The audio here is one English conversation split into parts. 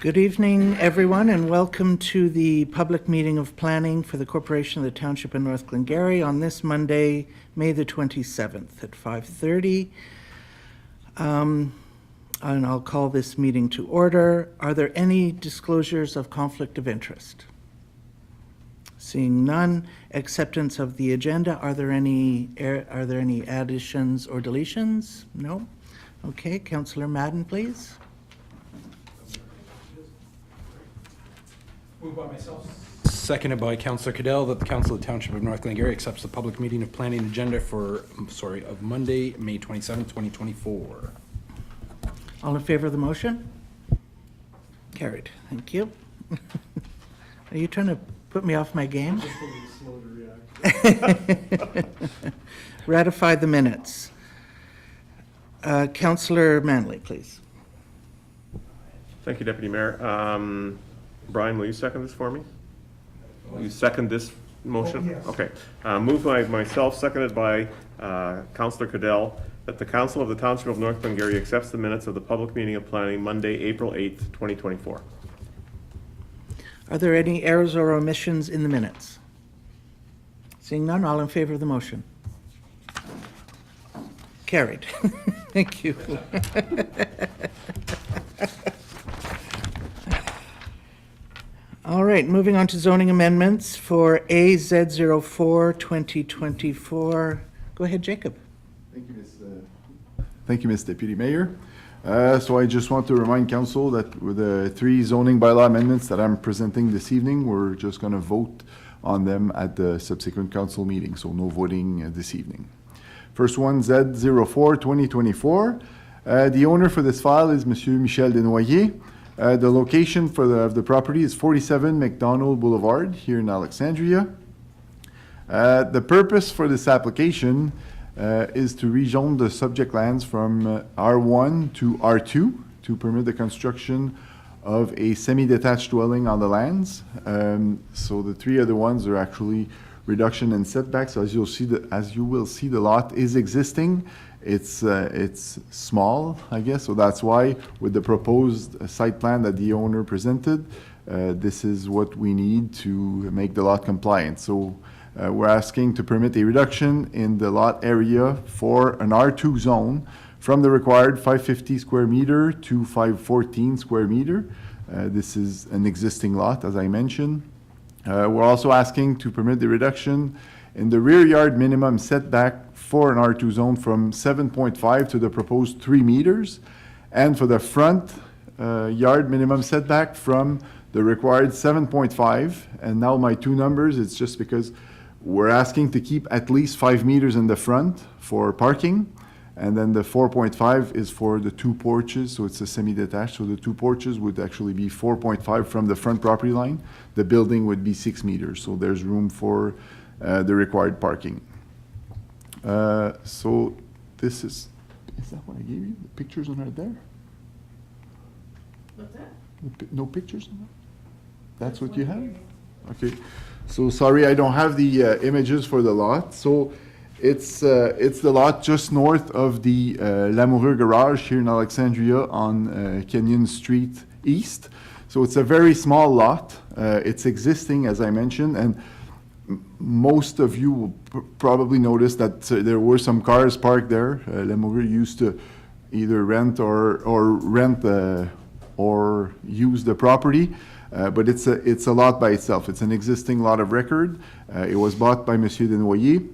Good evening, everyone, and welcome to the public meeting of planning for the Corporation of the Township of North Glengarry on this Monday, May the 27th at 5:30. And I'll call this meeting to order. Are there any disclosures of conflict of interest? Seeing none, acceptance of the agenda. Are there any additions or deletions? No? Okay, Councillor Madden, please. Moved by myself. Seconded by Councillor Cadell that the Council of the Township of North Glengarry accepts the public meeting of planning agenda of Monday, May 27th, 2024. All in favor of the motion? Carried. Thank you. Are you trying to put me off my game? Just a little slow to react. Ratify the minutes. Councillor Manley, please. Thank you, Deputy Mayor. Brian, will you second this for me? Will you second this motion? Oh, yes. Okay. Moved by myself, seconded by Councillor Cadell, that the Council of the Township of North Glengarry accepts the minutes of the public meeting of planning Monday, April 8th, 2024. Are there any errors or omissions in the minutes? Seeing none, all in favor of the motion? Carried. Thank you. All right, moving on to zoning amendments for AZ04 2024. Go ahead, Jacob. Thank you, Ms. Deputy Mayor. So I just want to remind Council that with the three zoning bylaw amendments that I'm presenting this evening, we're just going to vote on them at the subsequent council meeting, so no voting this evening. First one, Z04 2024. The owner for this file is Monsieur Michel Desnoyers. The location for the property is 47 McDonald Boulevard here in Alexandria. The purpose for this application is to rezone the subject lands from R1 to R2 to permit the construction of a semi-detached dwelling on the lands. So the three other ones are actually reduction in setbacks. So as you will see, the lot is existing. It's small, I guess, so that's why with the proposed site plan that the owner presented, this is what we need to make the lot compliant. So we're asking to permit a reduction in the lot area for an R2 zone from the required 550 square meter to 514 square meter. This is an existing lot, as I mentioned. We're also asking to permit the reduction in the rear yard minimum setback for an R2 zone from 7.5 to the proposed 3 meters, and for the front yard minimum setback from the required 7.5. And now my two numbers, it's just because we're asking to keep at least 5 meters in the front for parking, and then the 4.5 is for the two porches, so it's a semi-detached, so the two porches would actually be 4.5 from the front property line. The building would be 6 meters, so there's room for the required parking. So this is that what I gave you? The pictures are not there? What's that? No pictures on that? That's what you have? Okay. So sorry, I don't have the images for the lot. So it's the lot just north of the Lamoureux Garage here in Alexandria on Kenyon Street East. So it's a very small lot. It's existing, as I mentioned, and most of you will probably notice that there were some cars parked there. Lamoureux used to either rent or use the property, but it's a lot by itself. It's an existing lot of record. It was bought by Monsieur Desnoyers.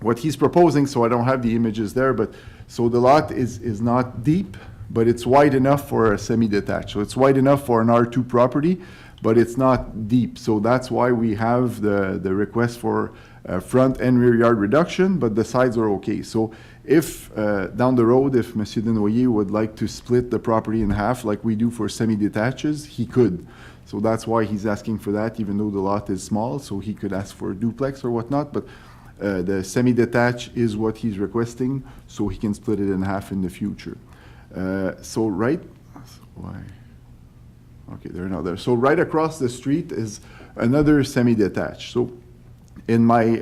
What he's proposing, so I don't have the images there, but so the lot is not deep, but it's wide enough for a semi-detached. So it's wide enough for an R2 property, but it's not deep. So that's why we have the request for front and rear yard reduction, but the sides are okay. So if down the road, if Monsieur Desnoyers would like to split the property in half like we do for semi-detaches, he could. So that's why he's asking for that, even though the lot is small, so he could ask for a duplex or whatnot, but the semi-detached is what he's requesting, so he can split it in half in the future. Okay, they're not there. So right across the street is another semi-detached. So in my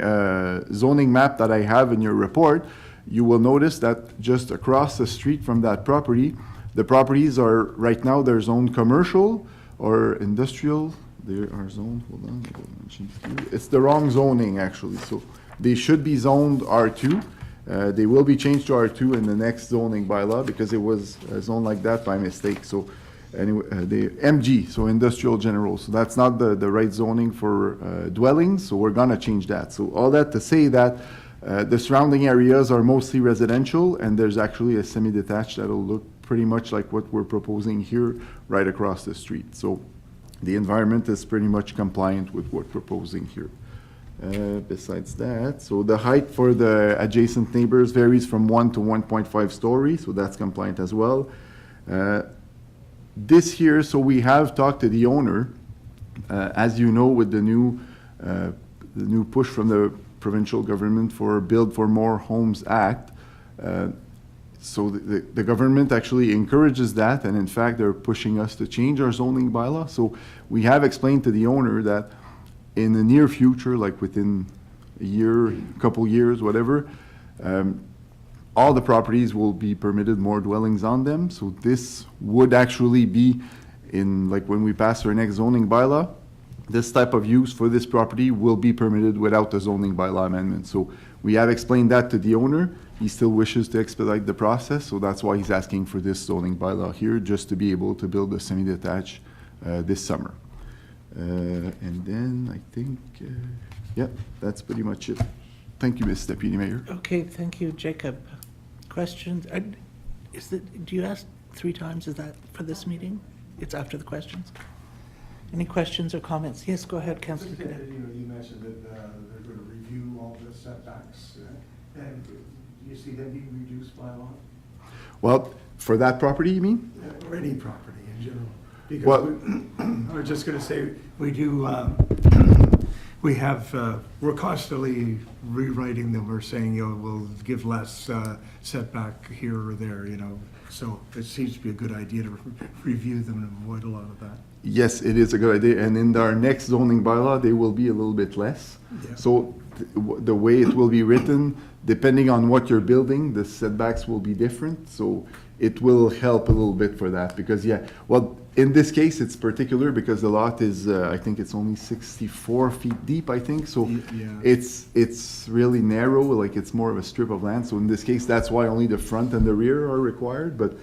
zoning map that I have in your report, you will notice that just across the street from that property, the properties are, right now, they're zoned commercial, or industrial, they are zoned, hold on, I will mention it to you. It's the wrong zoning, actually, so they should be zoned R2. They will be changed to R2 in the next zoning bylaw because it was zoned like that by mistake, so anyway, the MG, so industrial general, so that's not the right zoning for dwellings, so we're gonna change that. So all that to say that the surrounding areas are mostly residential, and there's actually a semi-detached that'll look pretty much like what we're proposing here, right across the street. So the environment is pretty much compliant with what we're proposing here. Besides that, so the height for the adjacent neighbors varies from 1 to 1.5 stories, so that's compliant as well. This here, so we have talked to the owner, as you know, with the new push from the provincial government for Build for More Homes Act. So the government actually encourages that, and in fact, they're pushing us to change our zoning bylaw. So we have explained to the owner that in the near future, like within a year, couple years, whatever, all the properties will be permitted more dwellings on them. So this would actually be in, like when we pass our next zoning bylaw, this type of use for this property will be permitted without the zoning bylaw amendment. So we have explained that to the owner. He still wishes to expedite the process, so that's why he's asking for this zoning bylaw here, just to be able to build a semi-detached this summer. And then I think, yeah, that's pretty much it. Thank you, Ms. Deputy Mayor. Okay, thank you, Jacob. Questions? Do you ask 3 times, is that for this meeting? It's after the questions? Any questions or comments? Yes, go ahead, Councillor You know, Cadet. you mentioned that they're going to review all the setbacks, and do you see them being reduced by a lot? Well, for that property, you mean? Or any property in general? Well- Because I was just going to say, we do, we have, we're constantly rewriting them, or saying, you know, we'll give less setback here or there, you know. So it seems to be a good idea to review them and avoid a lot of that. Yes, it is a good idea, and in our next zoning bylaw, they will be a little bit less. Yeah. So the way it will be written, depending on what you're building, the setbacks will be different, so it will help a little bit for that, because, yeah, well, in this case, it's particular because the lot is, I think it's only 64 feet deep, I think, so Yeah. it's really narrow, like it's more of a strip of land, so in this case, that's why only the front and the rear are required, but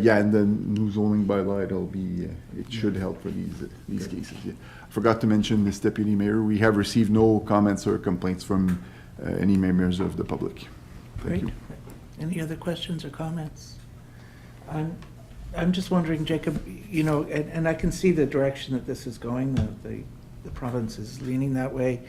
yeah, and the new zoning bylaw, it'll be, it should help for these cases, yeah. Forgot to mention, Ms. Deputy Mayor, we have received no comments or complaints from any members of the public. Thank Great. you. Any other questions or comments? I'm just wondering, Jacob, you know, and I can see the direction that this is going, the province is leaning that way.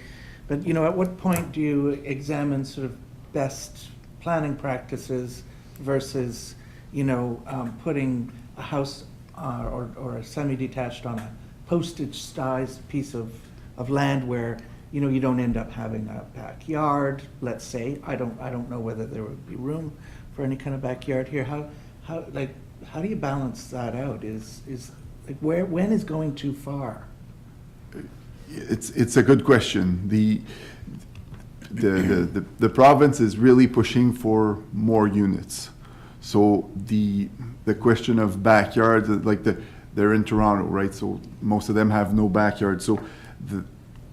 But, you know, at what point do you examine sort of best planning practices versus, you know, putting a house or a semi-detached on a postage-sized piece of land where, you know, you don't end up having a backyard, let's say. I don't know whether there would be room for any kind of backyard here. How do you balance that out? Is like when is going too far? It's a good question. The province is really pushing for more units. So the question of backyards, like they're in Toronto, right? So most of them have no backyard. So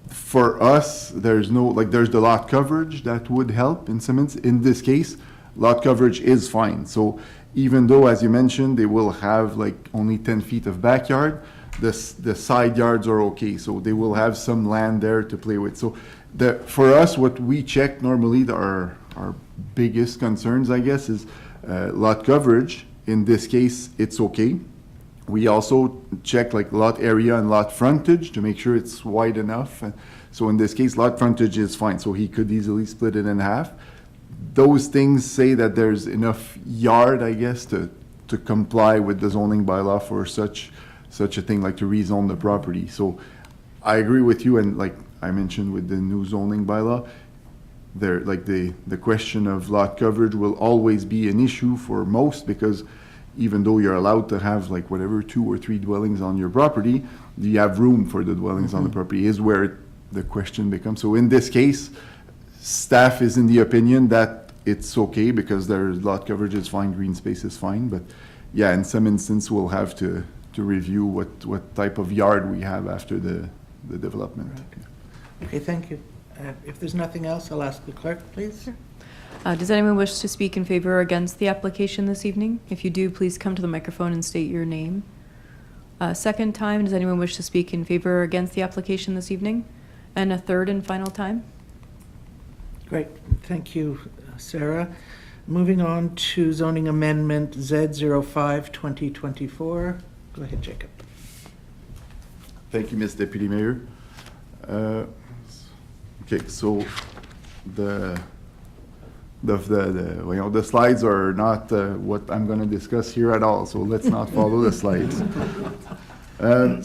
for us, there's no, like there's the lot coverage that would help in some in this case, lot coverage is fine. So even though, as you mentioned, they will have like only 10 feet of backyard, the side yards are okay. So they will have some land there to play with. So for us, what we check normally, our biggest concerns, I guess, is lot coverage. In this case, it's okay. We also check like lot area and lot frontage to make sure it's wide enough. And so in this case, lot frontage is fine. So he could easily split it in half. Those things say that there's enough yard, I guess, to comply with the zoning bylaw for such a thing, like to rezone the property. So I agree with you, and like I mentioned with the new zoning bylaw, there, like the question of lot coverage will always be an issue for most, because even though you're allowed to have like whatever 2 or 3 dwellings on your property, you have room for the dwellings on the property is where the question becomes. So in this case, staff is in the opinion that it's okay because their lot coverage is fine, green space is fine, but yeah, in some instance we'll have to to review what type of yard we have after the development. Okay, thank you. If there's nothing else, I'll ask the clerk, please. Does anyone wish to speak in favor or against the application this evening? If you do, please come to the microphone and state your name. Second time, does anyone wish to speak in favor or against the application this evening? And a third and final time? Great, thank you, Sarah. Moving on to zoning amendment Z05 2024. Go ahead, Jacob. Thank you, Ms. Deputy Mayor. Okay, so the slides are not what I'm going to discuss here at all, so let's not follow the slides.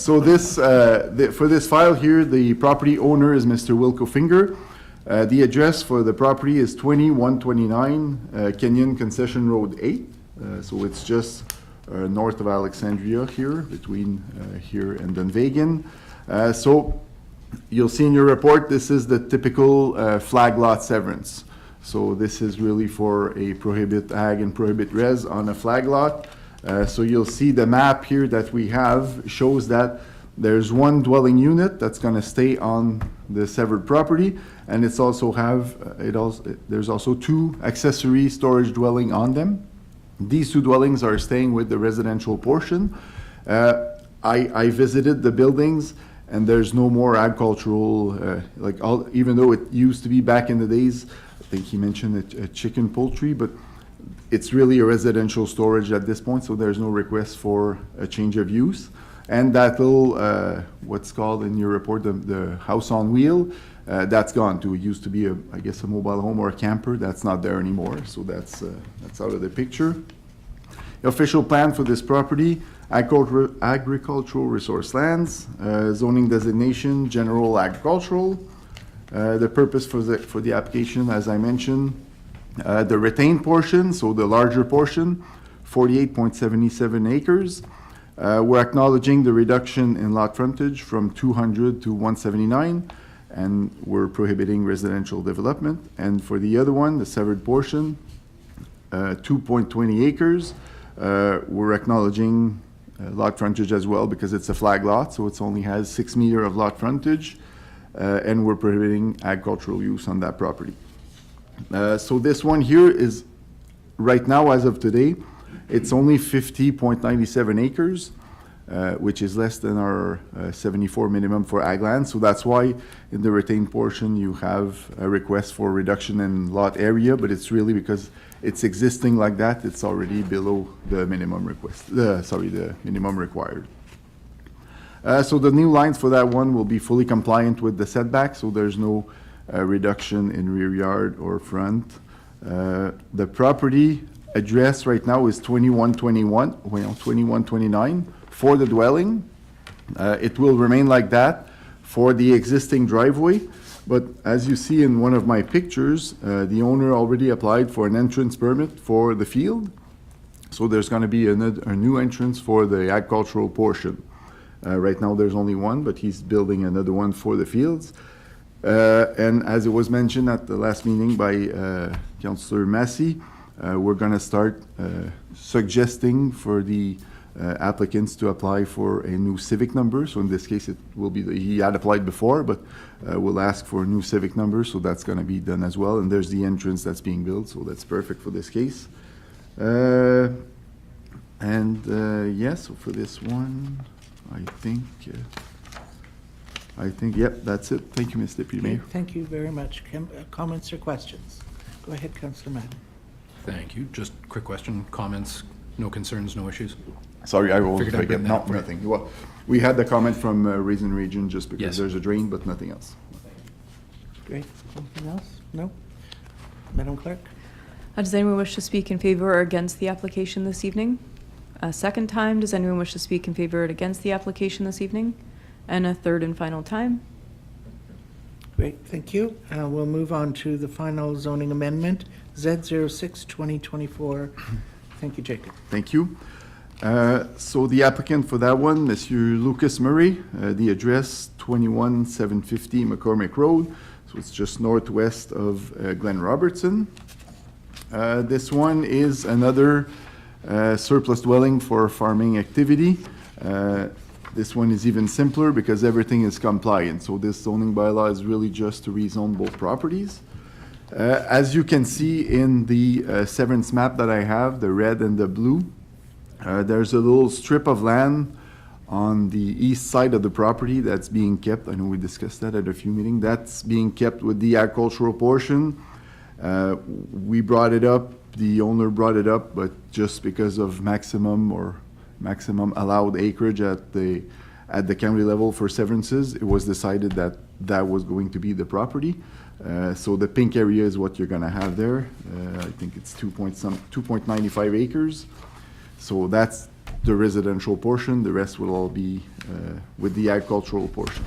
So this, for this file here, the property owner is Mr. Wilco Finger. The address for the property is 2129 Kenyon Concession Road 8. So it's just north of Alexandria here, between here and Dunvegan. So you'll see in your report, this is the typical flag lot severance. So this is really for a prohibit ag and prohibit res on a flag lot. So you'll see the map here that we have shows that there's one dwelling unit that's going to stay on the severed property, and there's also two accessory storage dwelling on them. These two dwellings are staying with the residential portion. I visited the buildings, and there's no more agricultural, even though it used to be back in the days, I think he mentioned a chicken poultry, but it's really a residential storage at this point, so there's no request for a change of use. And that little, what's called in your report, the house on wheel, that's gone too. It used to be, I guess, a mobile home or a camper. That's not there anymore, so that's out of the picture. The official plan for this property, agricultural resource lands, zoning designation, general agricultural. The purpose for the application, as I mentioned, the retained portion, so the larger portion, 48.77 acres. We're acknowledging the reduction in lot frontage from 200 to 179, and we're prohibiting residential development. And for the other one, the severed portion, 2.20 acres, we're acknowledging lot frontage as well because it's a flag lot, so it only has 6 meters of lot frontage, and we're prohibiting agricultural use on that property. So this one here is, right now, as of today, it's only 50.97 acres, which is less than our 74 minimum for ag land. So that's why in the retained portion you have a request for reduction in lot area, but it's really because it's existing like that. It's already below the minimum the minimum required. So the new lines for that one will be fully compliant with the setback, so there's no reduction in rear yard or front. The property address right now is 2129 for the dwelling. It will remain like that for the existing driveway, but as you see in one of my pictures, the owner already applied for an entrance permit for the field. So there's going to be a new entrance for the agricultural portion. Right now there's only one, but he's building another one for the fields. And as it was mentioned at the last meeting by Councillor Massey, we're going to start suggesting for the applicants to apply for a new civic number. So in this case, it will be, he had applied before, but we'll ask for a new civic number. So that's going to be done as well. And there's the entrance that's being built. So that's perfect for this case. Yes, so for this one, I think, yep, that's it. Thank you, Mr. Deputy Mayor. Thank you very much. Comments or questions? Go ahead, Councillor Madden. Thank you. Just quick question, comments, no concerns, no issues? Sorry, I won't Figured I'd forget. bring No, that up. nothing. Well, we had the comment from Raisin Region just because Yes. there's a drain, but nothing else. Great. Anything else? No? Madam Clerk? Does anyone wish to speak in favor or against the application this evening? A second time, does anyone wish to speak in favor or against the application this evening? And a third and final time? Great, thank you. We'll move on to the final zoning amendment, Z06 2024. Thank you, Jacob. Thank you. So the applicant for that one, Monsieur Lucas Murray, the address 21750 McCormick Road. So it's just northwest of Glen Robertson. This one is another surplus dwelling for farming activity. This one is even simpler because everything is compliant. So this zoning bylaw is really just to rezone both properties. As you can see in the severance map that I have, the red and the blue, there's a little strip of land on the east side of the property that's being kept. I know we discussed that at a few meetings. That's being kept with the agricultural portion. We brought it up, the owner brought it up, but just because of maximum allowed acreage at the county level for severances, it was decided that that was going to be the property. So the pink area is what you're gonna have there. I think it's 2.95 acres. So that's the residential portion. The rest will all be with the agricultural portion.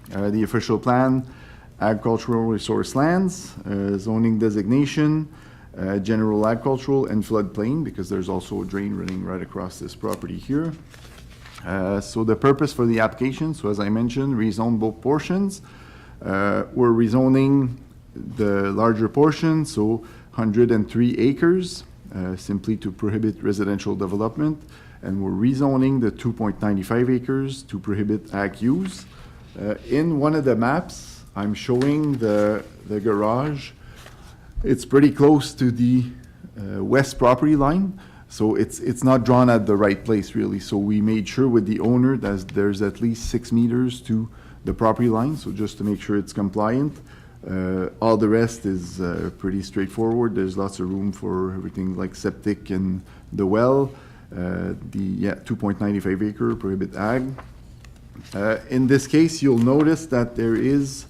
The official plan, agricultural resource lands, zoning designation, general agricultural and floodplain, because there's also a drain running right across this property here. So the purpose for the application, so as I mentioned, rezone both portions. We're rezoning the larger portion, so 103 acres, simply to prohibit residential development. And we're rezoning the 2.95 acres to prohibit ag use. In one of the maps, I'm showing the garage. It's pretty close to the west property line, so it's not drawn at the right place, really. So we made sure with the owner that there's at least 6 meters to the property line, so just to make sure it's compliant. All the rest is pretty straightforward. There's lots of room for everything like septic and the well. 2.95 acre prohibit ag. In this case, you'll notice that there is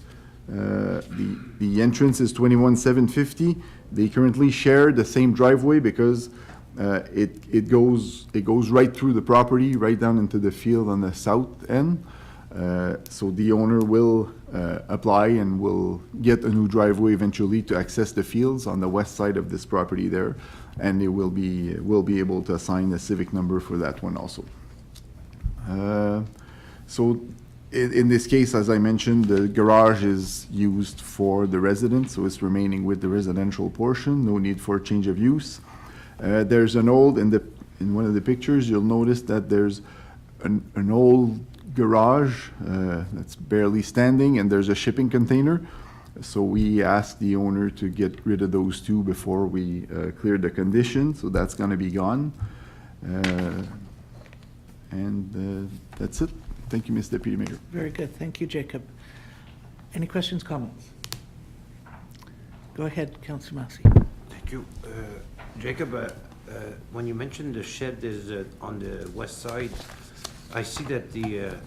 the entrance is 21,750. They currently share the same driveway because it goes right through the property, right down into the field on the south end. So the owner will apply and will get a new driveway eventually to access the fields on the west side of this property there, and they will be able to assign a civic number for that one also. So in this case, as I mentioned, the garage is used for the residence, so it's remaining with the residential portion. No need for change of use. There's an old in one of the pictures. You'll notice that there's an old garage that's barely standing, and there's a shipping container. So we asked the owner to get rid of those two before we cleared the condition. So that's going to be gone, and that's it. Thank you, Mr. Deputy Mayor. Very good. Thank you, Jacob. Any questions, comments? Go ahead, Councillor Massey. Thank you. Jacob, when you mentioned the shed is on the west side, I see that the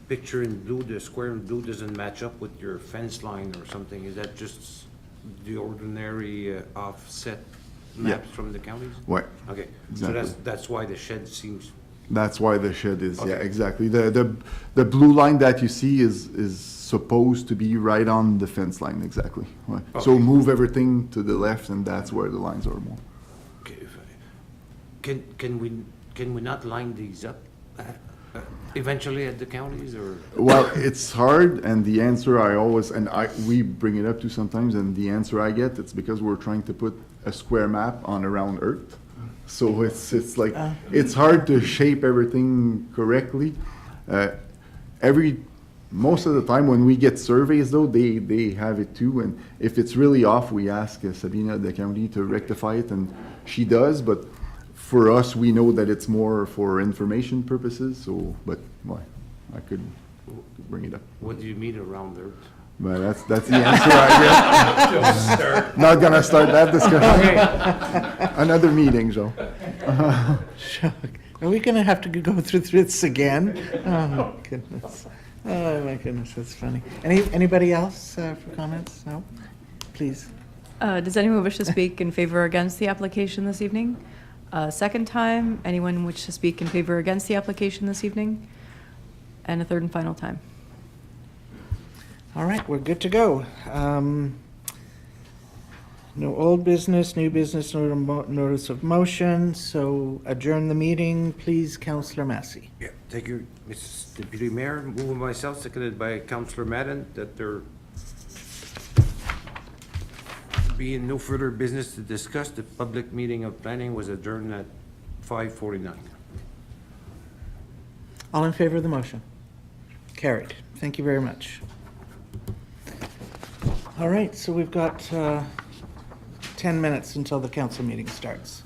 picture in blue, the square in blue doesn't match up with your fence line or something. Is that just the ordinary offset maps from the counties? Right. Okay, Exactly. so that's why the shed seems, That's why the shed is, yeah, Okay. exactly. The blue line that you see is supposed to be right on the fence line, exactly. Right. So Okay. move everything to the left, and that's where the lines are more. okay, can we not line these up eventually at the counties, or? Well, it's hard, and the answer we bring it up to sometimes, and the answer I get, it's because we're trying to put a square map on around Earth. So it's like, it's hard to shape everything correctly. Most of the time when we get surveys though, they have it too, and if it's really off, we ask Sabina at the county to rectify it, and she does, but for us, we know that it's more for information purposes, so, but, well, I could bring it up. What do you mean around there? But that's the answer I get. Not gonna start that discussion. Another meeting, Joe. Shuck. Are we going to have to go through this again? Oh, my goodness. Oh, my goodness, that's funny. Anybody else for comments? No? Please. Does anyone wish to speak in favor or against the application this evening? Second time, anyone wish to speak in favor or against the application this evening? And a third and final time. All right, we're good to go. No old business, new business, no notice of motion, so adjourn the meeting, please, Councillor Massey. Yeah, thank you, Mrs. Deputy Mayor. Moving myself, seconded by Councillor Madden, that there being no further business to discuss, the public meeting of planning was adjourned at 5:49. All in favor of the motion? Carried. Thank you very much. All right, so we've got 10 minutes until the council meeting starts.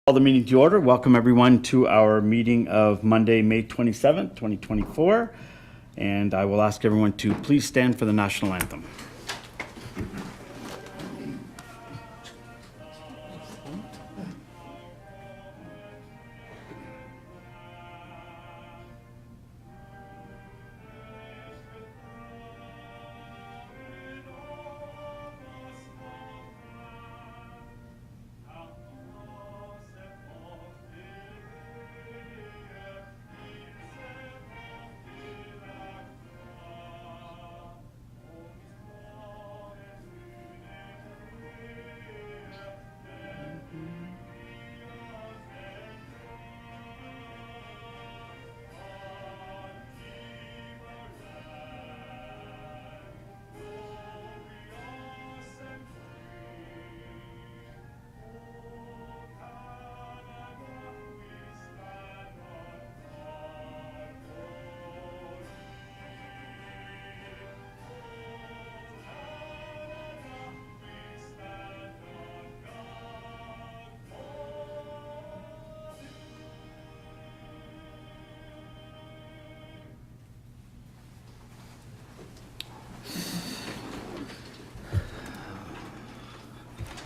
Call the meeting to order. Welcome everyone to our meeting of Monday, May 27th, 2024. And I will ask everyone to please stand for the national anthem.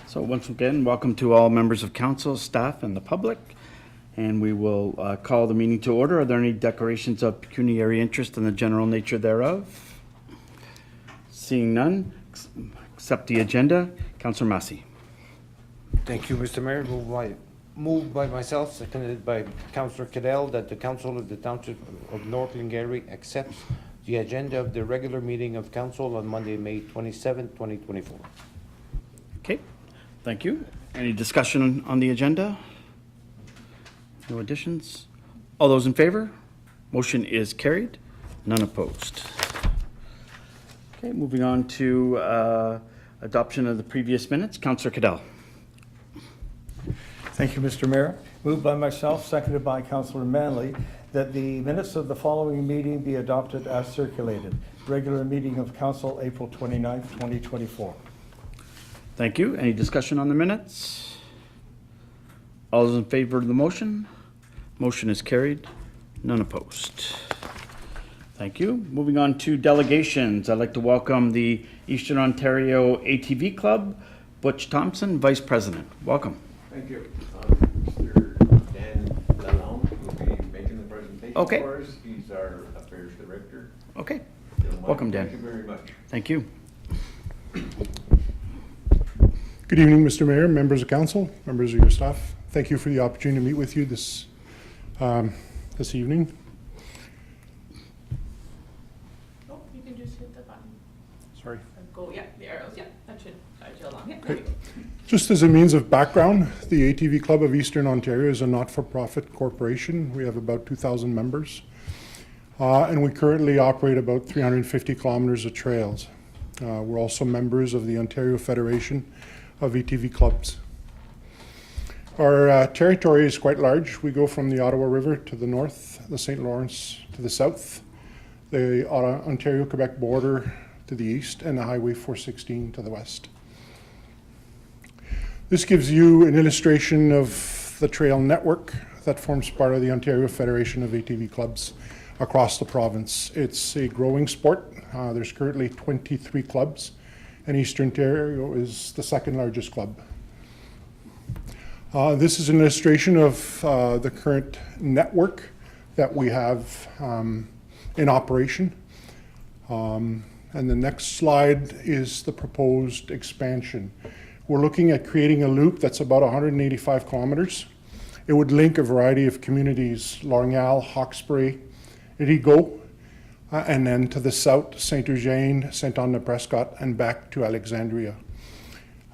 So once again, welcome to all members of council, staff, and the public. And we will call the meeting to order. Are there any declarations of pecuniary interest in the general nature thereof? Seeing none, accept the agenda. Councillor Massey. Thank you, Mr. Mayor. Moved by myself, seconded by Councillor Cadell, that the Council of the Township of North Glengarry accepts the agenda of the regular meeting of council on Monday, May 27th, 2024. Okay, thank you. Any discussion on the agenda? No additions? All those in favor? Motion is carried. None opposed. Okay, moving on to adoption of the previous minutes. Councillor Cadell. Thank you, Mr. Mayor. Moved by myself, seconded by Councillor Manley, that the minutes of the following meeting be adopted as circulated. Regular meeting of council, April 29th, 2024. Thank you. Any discussion on the minutes? All those in favor of the motion? Motion is carried. None opposed. Thank you. Moving on to delegations. I'd like to welcome the Eastern Ontario ATV Club, Butch Thompson, Vice President. Welcome. Thank you. Mr. Dan Lalonde will be making the presentation Okay. for us. He's our affairs director. Okay. Gentlemen, Welcome, Dan. Thank you very much. Thank you. Good evening, Mr. Mayor, members of council, members of your staff. Thank you for the opportunity to meet with you this evening. Oh, you can just hit the button. Sorry. Go, yeah, the arrows, yeah, that should guide you along. Yeah, there Okay. you go. Just as a means of background, the ATV Club of Eastern Ontario is a not-for-profit corporation. We have about 2,000 members. And we currently operate about 350 kilometers of trails. We're also members of the Ontario Federation of ATV Clubs. Our territory is quite large. We go from the Ottawa River to the north, the St. Lawrence to the south, the Ontario-Quebec border to the east, and the Highway 416 to the west. This gives you an illustration of the trail network that forms part of the Ontario Federation of ATV Clubs across the province. It's a growing sport. There's currently 23 clubs, and Eastern Ontario is the second largest club. This is an illustration of the current network that we have in operation. And the next slide is the proposed expansion. We're looking at creating a loop that's about 185 kilometers. It would link a variety of communities, L'Orignal, Hawkesbury, Rigaud, and then to the south, St. Eugene, Saint-Anne-de-Prescott, and back to Alexandria.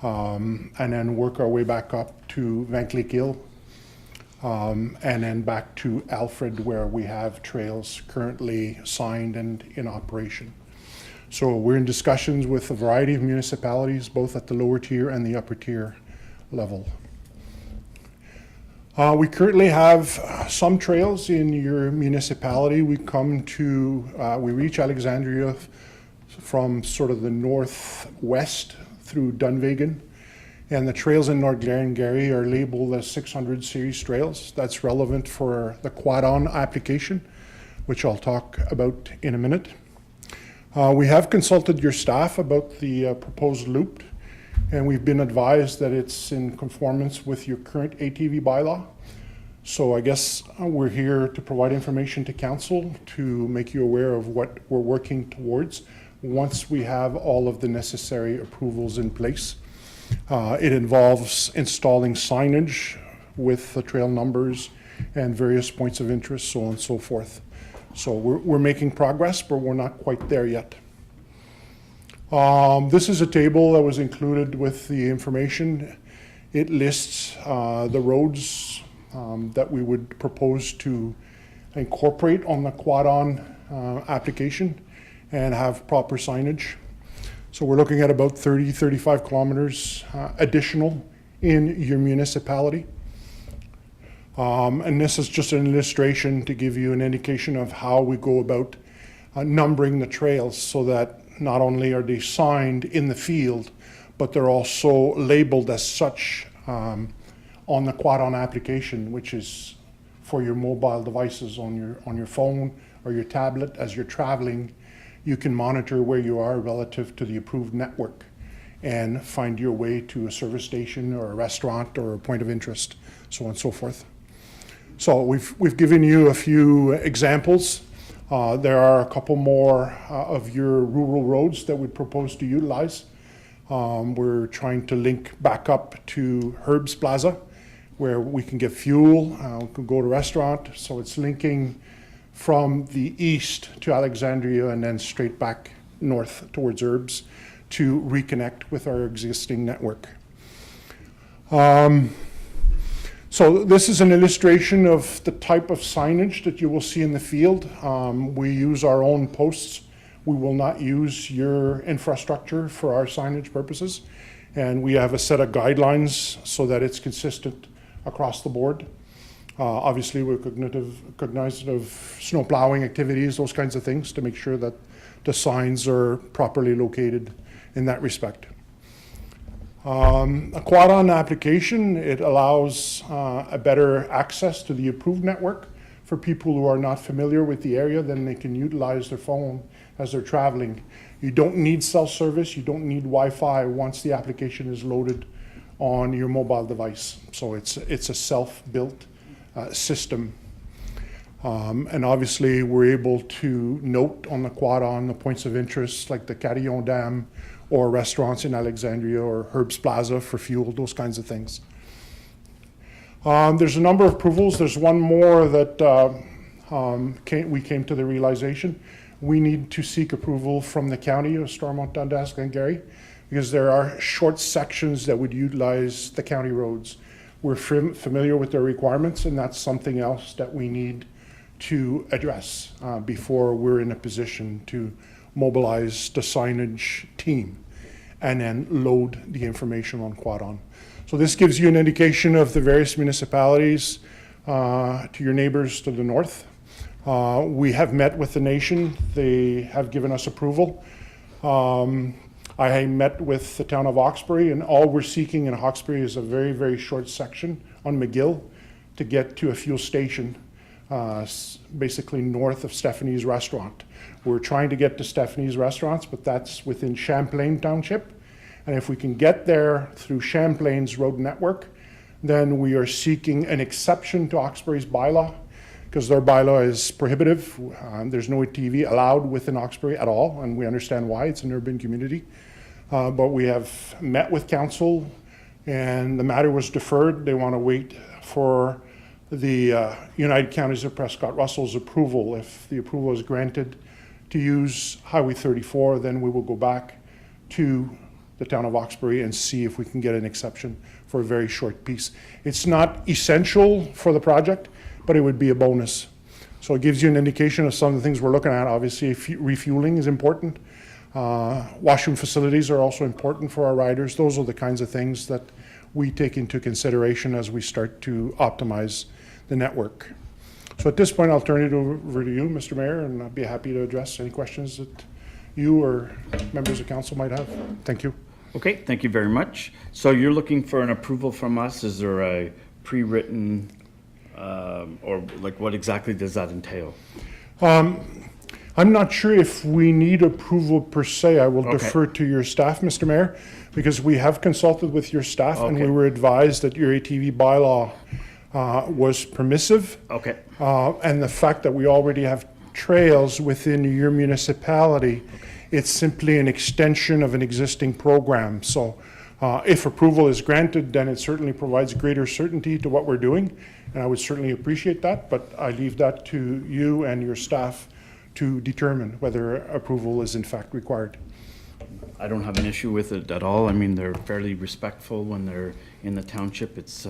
And then work our way back up to Vankleek-Hill, and then back to Alfred, where we have trails currently signed and in operation. So we're in discussions with a variety of municipalities, both at the lower tier and the upper tier level. We currently have some trails in your municipality. We reach Alexandria from sort of the northwest through Dunvegan And the trails in North Glengarry are labeled as 600 series trails. That's relevant for the Quad-On application, which I'll talk about in a minute. We have consulted your staff about the proposed loop, and we've been advised that it's in conformance with your current ATV bylaw. So I guess we're here to provide information to council to make you aware of what we're working towards once we have all of the necessary approvals in place. It involves installing signage with the trail numbers and various points of interest, so on and so forth. So we're making progress, but we're not quite there yet. This is a table that was included with the information. It lists the roads that we would propose to incorporate on the Quad-On application and have proper signage. So we're looking at about 30, 35 kilometers additional in your municipality. And this is just an illustration to give you an indication of how we go about numbering the trails so that not only are they signed in the field, but they're also labeled as such on the Quad-On application, which is for your mobile devices on your phone or your tablet. As you're traveling, you can monitor where you are relative to the approved network and find your way to a service station or a restaurant or a point of interest, so on and so forth. So we've given you a few examples. There are a couple more of your rural roads that we propose to utilize. We're trying to link back up to Herb's Plaza, where we can get fuel, we can go to a restaurant. So it's linking from the east to Alexandria and then straight back north towards Herb's to reconnect with our existing network. So this is an illustration of the type of signage that you will see in the field. We use our own posts. We will not use your infrastructure for our signage purposes. And we have a set of guidelines so that it's consistent across the board. Obviously, we're cognizant of snow plowing activities, those kinds of things, to make sure that the signs are properly located in that respect. A Quad-On application, it allows a better access to the approved network for people who are not familiar with the area. Then they can utilize their phone as they're traveling. You don't need cell service, you don't need Wi-Fi once the application is loaded on your mobile device. So it's a self-built system. And obviously we're able to note on the Quad-On the points of interest like the Carillon Dam or restaurants in Alexandria or Herb's Plaza for fuel, those kinds of things. There's a number of approvals. There's one more that we came to the realization. We need to seek approval from the county of Stormont, Dundas, Glengarry, because there are short sections that would utilize the county roads. We're familiar with their requirements, and that's something else that we need to address before we're in a position to mobilize the signage team and then load the information on Quad-On. So this gives you an indication of the various municipalities to your neighbors to the north. We have met with the nation. They have given us approval. I met with the town of Hawkesbury, and all we're seeking in Hawkesbury is a very, very short section on McGill to get to a fuel station, basically north of Stephanie's Restaurant. We're trying to get to Stephanie's Restaurants, but that's within Champlain Township. And if we can get there through Champlain's road network, then we are seeking an exception to Hawkesbury's bylaw, because their bylaw is prohibitive. There's no TV allowed within Hawkesbury at all, and we understand why. It's an urban community. But we have met with council, and the matter was deferred. They want to wait for the United Counties of Prescott Russell's approval. If the approval is granted to use Highway 34, then we will go back to the town of Hawkesbury and see if we can get an exception for a very short piece. It's not essential for the project, but it would be a bonus. So it gives you an indication of some of the things we're looking at. Obviously, refueling is important. Washroom facilities are also important for our riders. Those are the kinds of things that we take into consideration as we start to optimize the network. So at this point, I'll turn it over to you, Mr. Mayor, and I'd be happy to address any questions that you or members of council might have. Thank you. Okay, thank you very much. So you're looking for an approval from us? Is there a pre-written, or like what exactly does that entail? I'm not sure if we need approval per se. I will Okay. defer to your staff, Mr. Mayor, because we have consulted with your staff and we Okay. were advised that your ATV bylaw was permissive. Okay, And the fact that we already have trails within your municipality, it's simply an extension of an existing program. So if approval is granted, then it certainly provides greater certainty to what we're doing. And I would certainly appreciate that, but I leave that to you and your staff to determine whether approval is in fact required. I don't have an issue with it at all. I mean, they're fairly respectful when they're in the township. It's,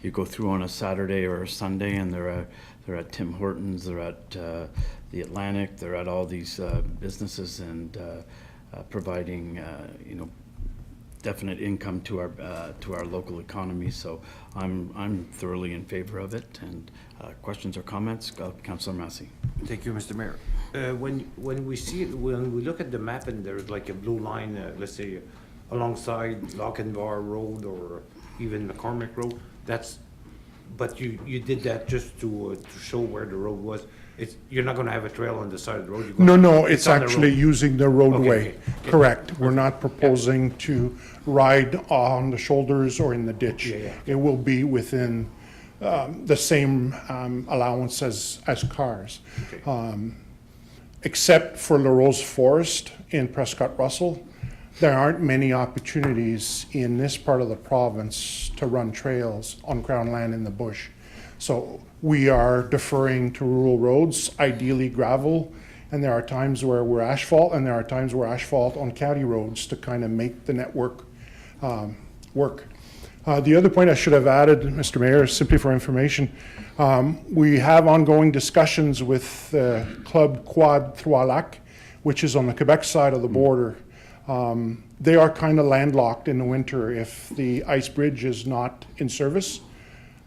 you go through on a Saturday or a Sunday and they're at Tim Hortons, they're at the Atlantic, they're at all these businesses and providing, definite income to our local economy. So I'm thoroughly in favor of it. And questions or comments? Councillor Massey. Thank you, Mr. Mayor. When we look at the map and there's like a blue line, let's say alongside Lochinvar Road or even McCormick Road, but you did that just to show where the road was. You're not gonna have a trail on the side of the road? No, it's on the actually road. using the roadway. Okay. Correct. We're not proposing to ride on the shoulders or in the ditch. Yeah. It will be within the same allowance as cars. Okay. Except for LaRose Forest in Prescott Russell, there aren't many opportunities in this part of the province to run trails on crown land in the bush. So we are deferring to rural roads, ideally gravel, and there are times where we're asphalt, and there are times where asphalt on county roads to kind of make the network work. The other point I should have added, Mr. Mayor, is simply for information. We have ongoing discussions with Club Quad Trois Lacs, which is on the Quebec side of the border. They are kind of landlocked in the winter if the ice bridge is not in service.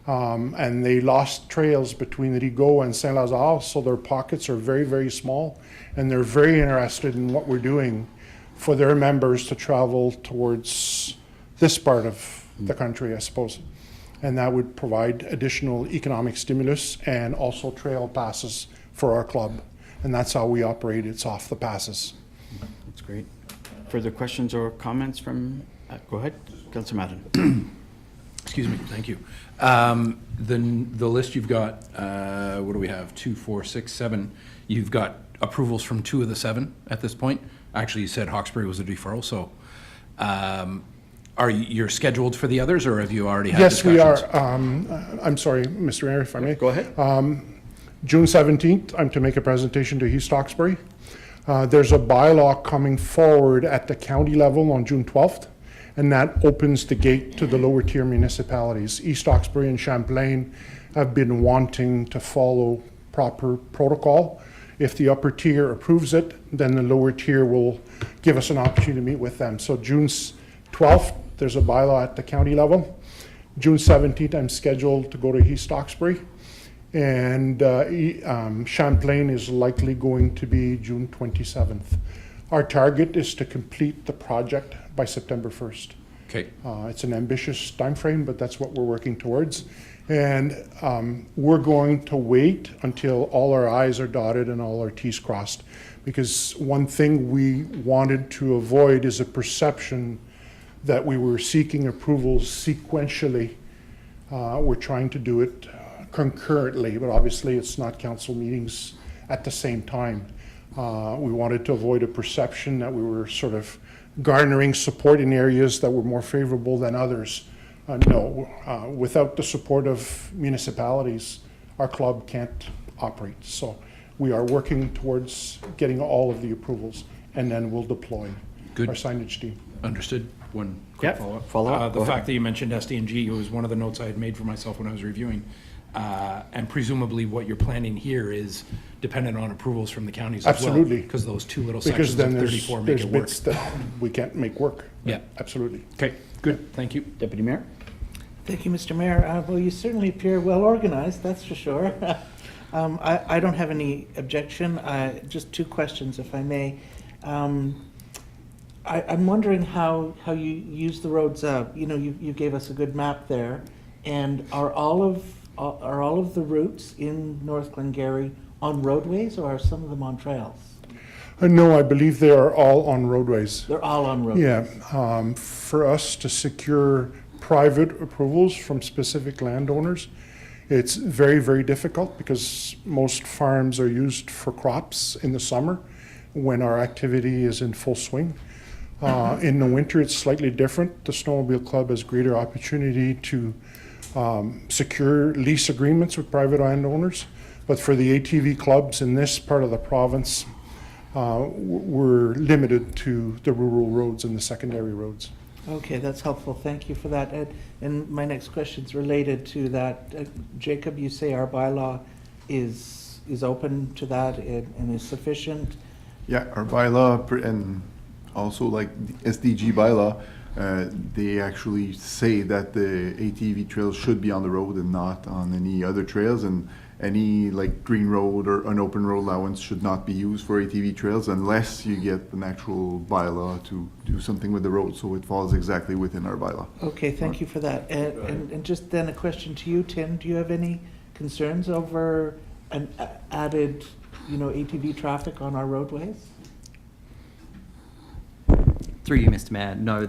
And they lost trails between Rigaud and Saint-Lazare, so their pockets are very, very small. And they're very interested in what we're doing for their members to travel towards this part of the country, I suppose. And that would provide additional economic stimulus and also trail passes for our club. And that's how we operate. It's off the passes. That's great. Further questions or comments from, go ahead, Councillor Madden. Excuse me, thank you. The list you've got, what do we have? 2, 4, 6, 7. You've got approvals from 2 of the 7 at this point. Actually, you said Hawkesbury was a deferral, so you're scheduled for the others, or have you already had Yes, we discussions? are. I'm sorry, Mr. Mayor, if I may. Go ahead. June 17th, I'm to make a presentation to East Hawkesbury. There's a bylaw coming forward at the county level on June 12th, and that opens the gate to the lower tier municipalities. East Hawkesbury and Champlain have been wanting to follow proper protocol. If the upper tier approves it, then the lower tier will give us an opportunity to meet with them. So June 12th, there's a bylaw at the county level. June 17th, I'm scheduled to go to East Hawkesbury. And Champlain is likely going to be June 27th. Our target is to complete the project by September 1st. Okay. It's an ambitious timeframe, but that's what we're working towards. And we're going to wait until all our I's are dotted and all our T's crossed. Because one thing we wanted to avoid is a perception that we were seeking approvals sequentially. We're trying to do it concurrently, but obviously it's not council meetings at the same time. We wanted to avoid a perception that we were sort of garnering support in areas that were more favorable than others. No, without the support of municipalities, our club can't operate. So we are working towards getting all of the approvals, and then we'll deploy Good. our signage team. Understood. One quick Yep, follow-up. follow-up, The go fact ahead. that you mentioned SD&G was one of the notes I had made for myself when I was reviewing. And presumably what you're planning here is dependent on approvals from the counties as well. Absolutely. Because those two little Because sections then of there's 34 make there's it work. bits that we can't make work. Yeah. Absolutely. Okay, good, thank you. Deputy Mayor? Thank you, Mr. Mayor. Well, you certainly appear well organized, that's for sure. I don't have any objection. Just 2 questions, if I may. I'm wondering how you use the roads. You gave us a good map there, and are all of the routes in North Glengarry on roadways, or are some of them on trails? No, I believe they are all on roadways. They're all on roadways. Yeah, for us to secure private approvals from specific landowners, it's very, very difficult because most farms are used for crops in the summer when our activity is in full swing. In the winter, it's slightly different. The Snowmobile Club has greater opportunity to secure lease agreements with private landowners. But for the ATV clubs in this part of the province, we're limited to the rural roads and the secondary roads. Okay, that's helpful. Thank you for that. And my next question is related to that. Jacob, you say our bylaw is open to that and is sufficient? Yeah, our bylaw and also like the SDG bylaw, they actually say that the ATV trails should be on the road and not on any other trails, and any like green road or an open road allowance should not be used for ATV trails unless you get an actual bylaw to do something with the road. So it falls exactly within our bylaw. Okay, thank you for that. And just then a question to you, Tim. Do you have any concerns over an added, ATV traffic on our roadways? Through you, Mr. Mayor, no,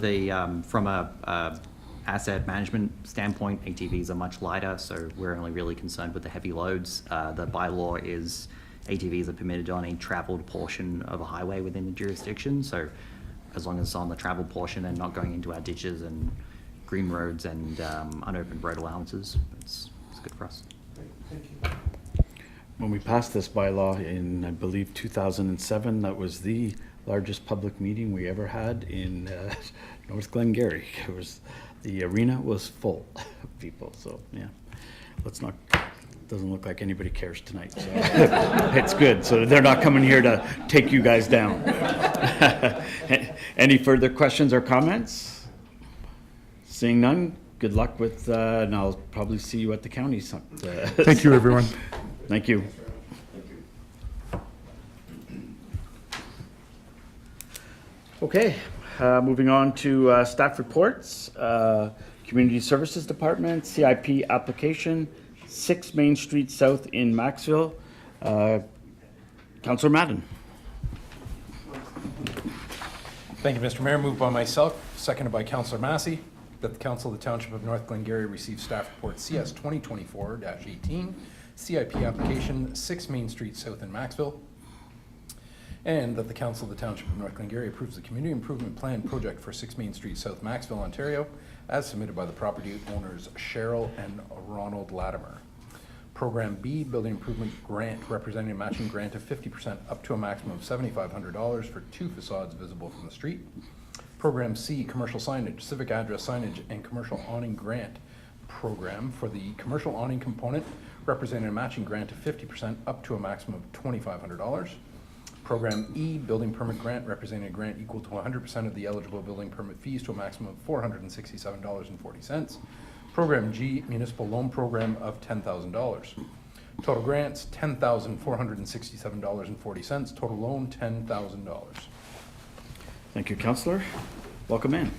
from a asset management standpoint, ATVs are much lighter, so we're only really concerned with the heavy loads. The bylaw is ATVs are permitted on a traveled portion of a highway within the jurisdiction, so as long as it's on the traveled portion and not going into our ditches and green roads and unopened road allowances, it's good for us. Thank you. When we passed this bylaw in, I believe, 2007, that was the largest public meeting we ever had in North Glengarry. The arena was full of people, so yeah. Doesn't look like anybody cares tonight, so it's good. So they're not coming here to take you guys down. Any further questions or comments? Seeing none, good luck with, and I'll probably see you at the county. Thank you, everyone. Thank you. Okay, moving on to staff reports. Community Services Department, CIP application, 6 Main Street South in Maxville. Councillor Madden. Thank you, Mr. Mayor. Moved by myself, seconded by Councillor Massey, that the Council of the Township of North Glengarry receive staff report CS 2024-18, CIP application, 6 Main Street South in Maxville, and that the Council of the Township of North Glengarry approves the Community Improvement Plan project for 6 Main Street South, Maxville, Ontario, as submitted by the property owners Cheryl and Ronald Latimer. Program B, Building Improvement Grant, representing a matching grant of 50% up to a maximum of $7,500 for 2 facades visible from the street. Program C, Commercial Signage, Civic Address Signage, and Commercial Awning Grant Program for the commercial awning component, representing a matching grant of 50% up to a maximum of $2,500. Program E, Building Permit Grant, representing a grant equal to 100% of the eligible building permit fees to a maximum of $467.40. Program G, Municipal Loan Program of $10,000. Total grants, $10,467.40. Total loan, $10,000. Thank you, Councillor. Welcome in.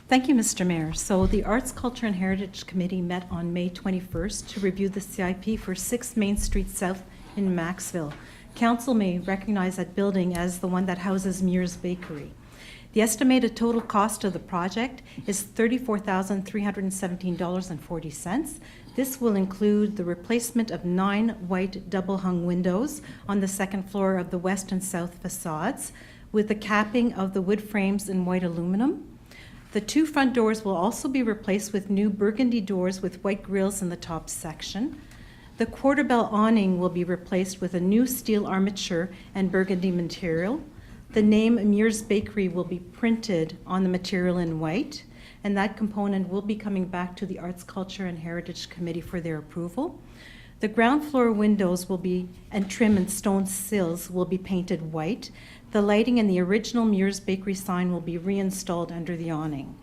Thank you, Mr. Mayor. So the Arts, Culture and Heritage Committee met on May 21st to review the CIP for 6 Main Street South in Maxville. Council may recognize that building as the one that houses Muir's Bakery. The estimated total cost of the project is $34,317.40. This will include the replacement of 9 white double-hung windows on the second floor of the west and south facades, with the capping of the wood frames in white aluminum. The 2 front doors will also be replaced with new burgundy doors with white grills in the top section. The quarter bell awning will be replaced with a new steel armature and burgundy material. The name Muir's Bakery will be printed on the material in white, and that component will be coming back to the Arts, Culture and Heritage Committee for their approval. The ground floor windows will be, and trim and stone sills will be painted white. The lighting and the original Muir's Bakery sign will be reinstalled under the awning.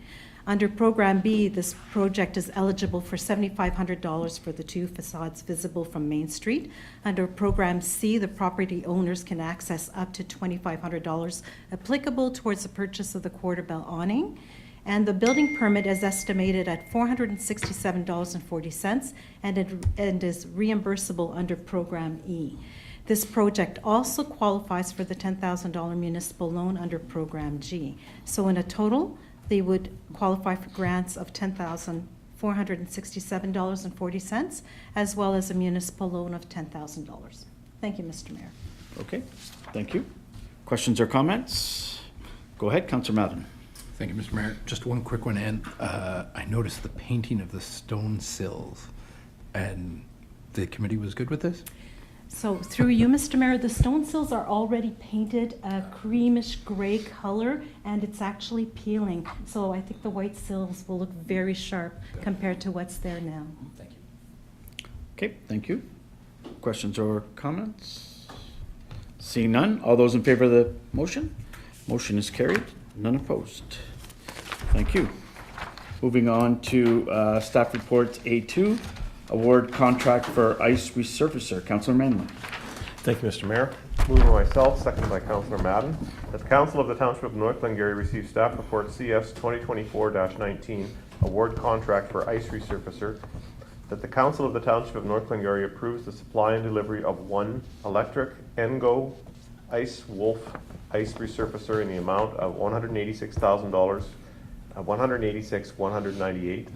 Under Program B, this project is eligible for $7,500 for the 2 facades visible from Main Street. Under Program C, the property owners can access up to $2,500 applicable towards the purchase of the quarter bell awning. And the building permit is estimated at $467.40 and is reimbursable under Program E. This project also qualifies for the $10,000 municipal loan under Program G. So in a total, they would qualify for grants of $10,467.40, as well as a municipal loan of $10,000. Thank you, Mr. Mayor. Okay, thank you. Questions or comments? Go ahead, Councillor Madden. Thank you, Mr. Mayor. Just one quick one, Ann. I noticed the painting of the stone sills, and the committee was good with this? So through you, Mr. Mayor, the stone sills are already painted a creamish gray color, and it's actually peeling. So I think the white sills will look very sharp compared to what's there now. Thank you. Okay, thank you. Questions or comments? Seeing none, all those in favor of the motion? Motion is carried, none opposed. Thank you. Moving on to staff reports A2, award contract for ice resurfacer. Councillor Manley. Thank you, Mr. Mayor. Moved by myself, seconded by Councillor Madden, that the Council of the Township of North Glengarry receive staff report CS 2024-19, award contract for ice resurfacer, that the Council of the Township of North Glengarry approves the supply and delivery of 1 electric Engo Ice Wolf ice resurfacer in the amount of $186,000, $198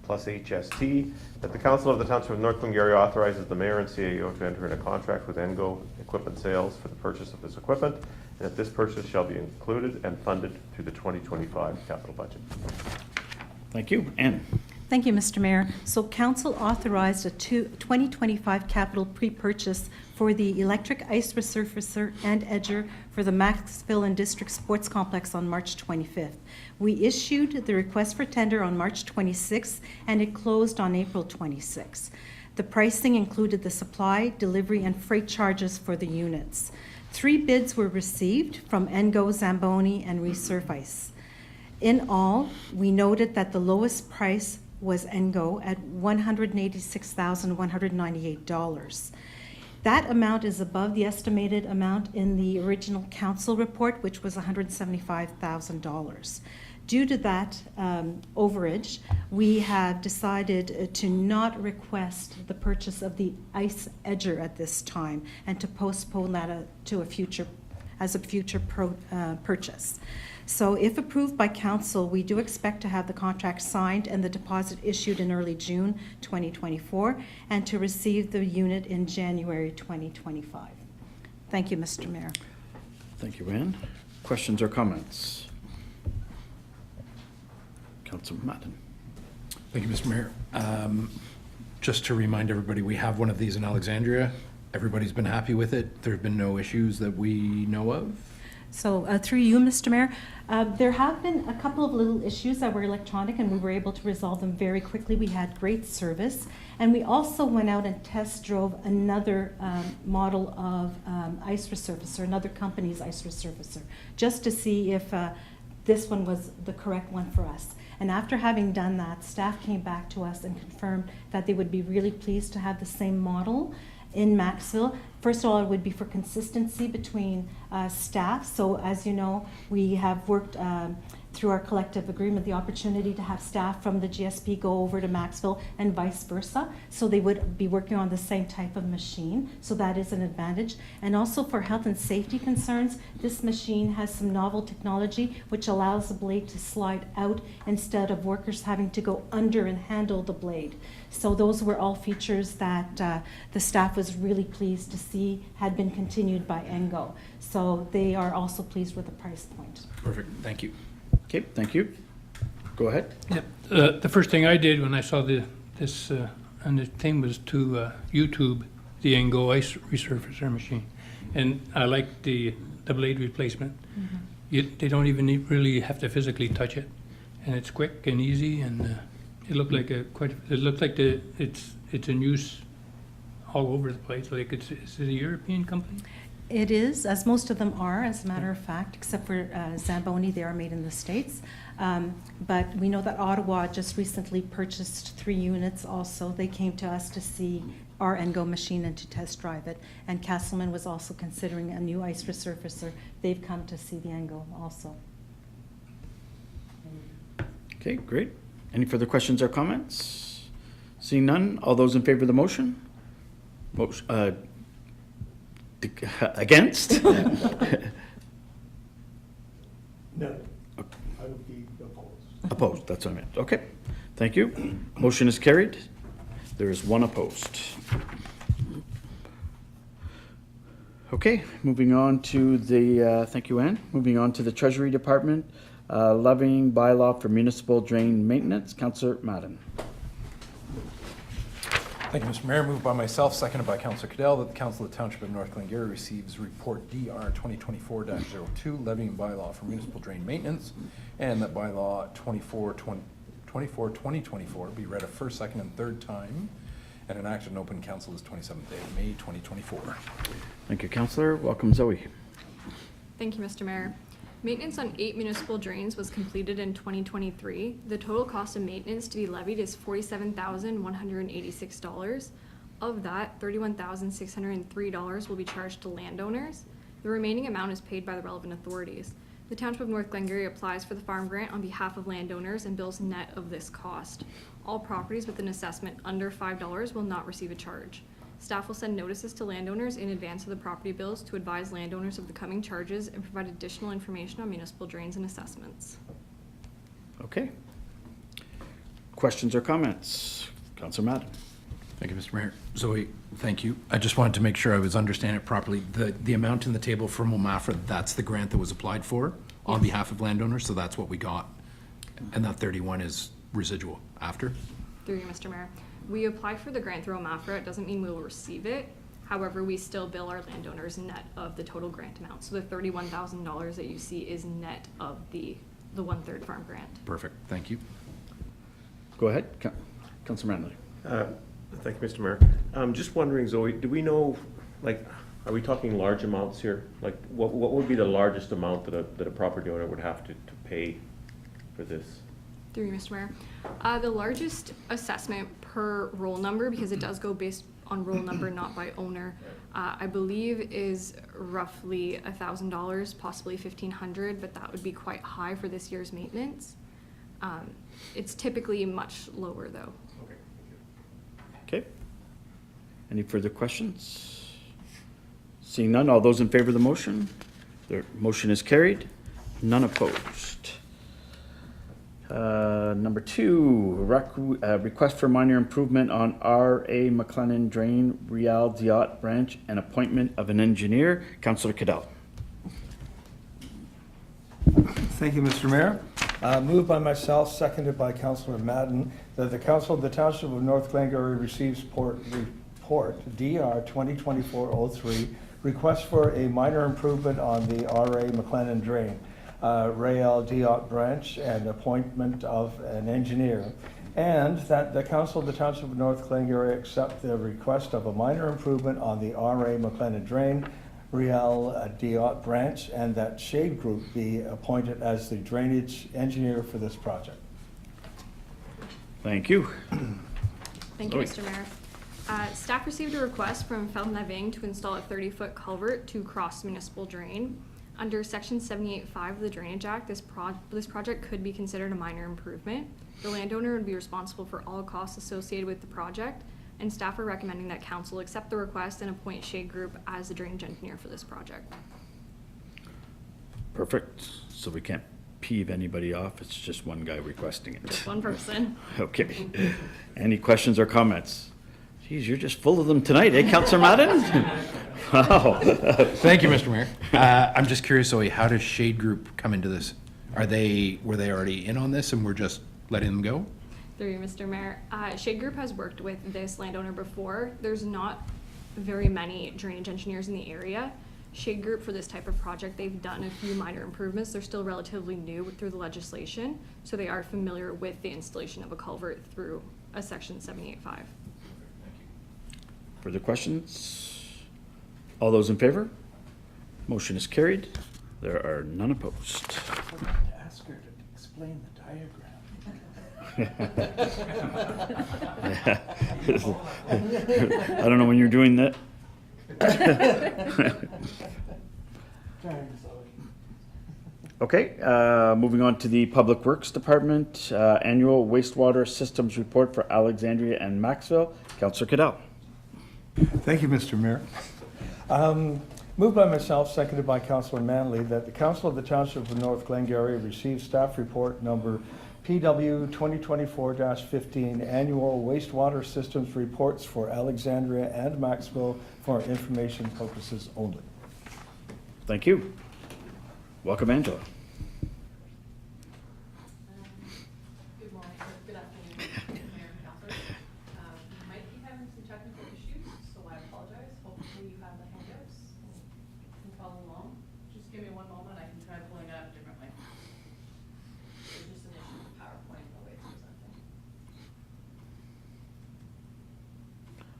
plus HST, that the Council of the Township of North Glengarry authorizes the Mayor and CAO to enter in a contract with Engo Equipment Sales for the purchase of this equipment, and that this purchase shall be included and funded through the 2025 capital budget. Thank you. Ann. Thank you, Mr. Mayor. So council authorized a 2025 capital pre-purchase for the electric ice resurfacer and edger for the Maxville and District Sports Complex on March 25th. We issued the request for tender on March 26th, and it closed on April 26th. The pricing included the supply, delivery, and freight charges for the units. 3 bids were received from Engo, Zamboni, and Resurface. In all, we noted that the lowest price was Engo at $186,198. That amount is above the estimated amount in the original council report, which was $175,000. Due to that overage, we have decided to not request the purchase of the ice edger at this time and to postpone that to a future purchase. So if approved by council, we do expect to have the contract signed and the deposit issued in early June 2024 and to receive the unit in January 2025. Thank you, Mr. Mayor. Thank you, Ann. Questions or comments? Councillor Madden. Thank you, Mr. Mayor. Just to remind everybody, we have one of these in Alexandria. Everybody's been happy with it. There have been no issues that we know of. So through you, Mr. Mayor, there have been a couple of little issues that were electronic, and we were able to resolve them very quickly. We had great service, and we also went out and test drove another model of ice resurfacer, another company's ice resurfacer, just to see if this one was the correct one for us. And after having done that, staff came back to us and confirmed that they would be really pleased to have the same model in Maxville. First of all, it would be for consistency between staff. So as you know, we have worked through our collective agreement the opportunity to have staff from the GSP go over to Maxville and vice versa. So they would be working on the same type of machine. So that is an advantage. And also for health and safety concerns, this machine has some novel technology which allows the blade to slide out instead of workers having to go under and handle the blade. So those were all features that the staff was really pleased to see had been continued by Engo. So they are also pleased with the price point. Perfect. Thank you. Okay, thank you. Go ahead. Yep. The first thing I did when I saw this and the thing was to YouTube the Engo ice resurfacer machine, and I like the blade replacement. Mm-hmm. They don't even really have to physically touch it, and it's quick and easy, and it looked like it's in use all over the place. Like it's a European company. It is, as most of them are, as a matter of fact, except for Zamboni, they are made in the States. But we know that Ottawa just recently purchased 3 units also. They came to us to see our NGO machine and to test drive it. And Castleman was also considering a new ice resurfacer. They've come to see the NGO also. Okay, great. Any further questions or comments? Seeing none, all those in favor of the motion? Against? No, I would be opposed. Opposed, that's what I meant. Okay, thank you. Motion is carried. There is 1 opposed. Okay, moving on to the, thank you, Ann. Moving on to the Treasury Department, levying bylaw for municipal drain maintenance. Councillor Madden. Thank you, Mr. Mayor. Moved by myself, seconded by Councillor Cadell, that the Council of the Township of North Glengarry receives report DR 2024-02, levying bylaw for municipal drain maintenance, and that bylaw 2024 be read a first, second, and third time, and enacted in open council this 27th day of May 2024. Thank you, Councillor. Welcome, Zoe. Thank you, Mr. Mayor. Maintenance on 8 municipal drains was completed in 2023. The total cost of maintenance to be levied is $47,186. Of that, $31,603 will be charged to landowners. The remaining amount is paid by the relevant authorities. The Township of North Glengarry applies for the farm grant on behalf of landowners and bills net of this cost. All properties with an assessment under $5 will not receive a charge. Staff will send notices to landowners in advance of the property bills to advise landowners of the coming charges and provide additional information on municipal drains and assessments. Okay. Questions or comments? Councillor Madden. Thank you, Mr. Mayor. Zoe, thank you. I just wanted to make sure I was understanding it properly. The amount in the table from OMAFRA, that's the grant that was applied for on behalf of landowners, so that's what we got. And that 31 is residual after? Through you, Mr. Mayor. We apply for the grant through OMAFRA. It doesn't mean we will receive it. However, we still bill our landowners net of the total grant amount. So the $31,000 that you see is net of the 1/3 farm grant. Perfect, thank you. Go ahead, Councillor Manley. Thank you, Mr. Mayor. Just wondering, Zoe, do we know, like, are we talking large amounts here? Like, what would be the largest amount that a property owner would have to pay for this? Through you, Mr. Mayor. The largest assessment per roll number, because it does go based on roll number, not by owner, I believe is roughly $1,000, possibly $1,500, but that would be quite high for this year's maintenance. It's typically much lower, though. Okay. Any further questions? Seeing none, all those in favor of the motion? The motion is carried. None opposed. Number 2, request for minor improvement on R.A. McLennan Drain, Real Diot Branch, and appointment of an engineer. Councillor Cadell. Thank you, Mr. Mayor. Moved by myself, seconded by Councillor Madden, that the Council of the Township of North Glengarry receives report DR 2024-03, request for a minor improvement on the R.A. McLennan Drain, Real Diot Branch, and appointment of an engineer. And that the Council of the Township of North Glengarry accept the request of a minor improvement on the R.A. McLennan Drain, Real Diot Branch, and that Shade Group be appointed as the drainage engineer for this project. Thank you. Thank you, Mr. Mayor. Staff received a request from Feldneving to install a 30-foot culvert to cross municipal drain. Under Section 78.5 of the Drainage Act, this project could be considered a minor improvement. The landowner would be responsible for all costs associated with the project, and staff are recommending that council accept the request and appoint Shade Group as the drainage engineer for this project. Perfect. So we can't peeve anybody off. It's just one guy requesting it. Just one person. Okay. Any questions or comments? Geez, you're just full of them tonight, eh, Councillor Madden? Wow. Thank you, Mr. Mayor. I'm just curious, Zoe, how does Shade Group come into this? Were they already in on this and we're just letting them go? Through you, Mr. Mayor. Shade Group has worked with this landowner before. There's not very many drainage engineers in the area. Shade Group, for this type of project, they've done a few minor improvements. They're still relatively new through the legislation, so they are familiar with the installation of a culvert through a Section 78.5. Further questions? All those in favor? Motion is carried. There are none opposed. I forgot to ask her to explain the diagram. I don't know when you're doing that. Okay, moving on to the Public Works Department, Annual Wastewater Systems Report for Alexandria and Maxville. Councillor Cadell. Thank you, Mr. Mayor. Moved by myself, seconded by Councillor Manley, that the Council of the Township of North Glengarry receive staff report number PW 2024-15, Annual Wastewater Systems Reports for Alexandria and Maxville for information purposes only. Thank you. Welcome, Angela. Good morning, or good afternoon, Mayor and Councilors. We might be having some technical issues, so I apologize. Hopefully you have the handouts and can follow along. Just give me one moment, I can try pulling it up a different way. There's just an issue with PowerPoint, the way it's presenting.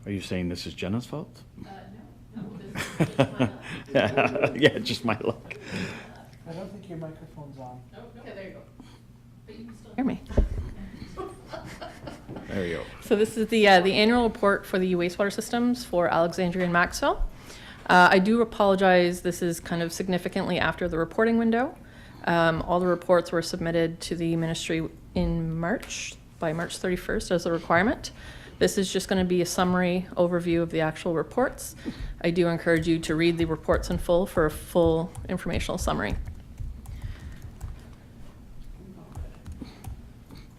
Are you saying this is Jenna's fault? No, this is just my luck. Yeah, just my luck. I don't think your microphone's on. Oh, okay, there you go. But you can still hear me. There you go. So this is the annual report for the wastewater systems for Alexandria and Maxville. I do apologize, this is kind of significantly after the reporting window. All the reports were submitted to the ministry in March, by March 31st as a requirement. This is just going to be a summary overview of the actual reports. I do encourage you to read the reports in full for a full informational summary.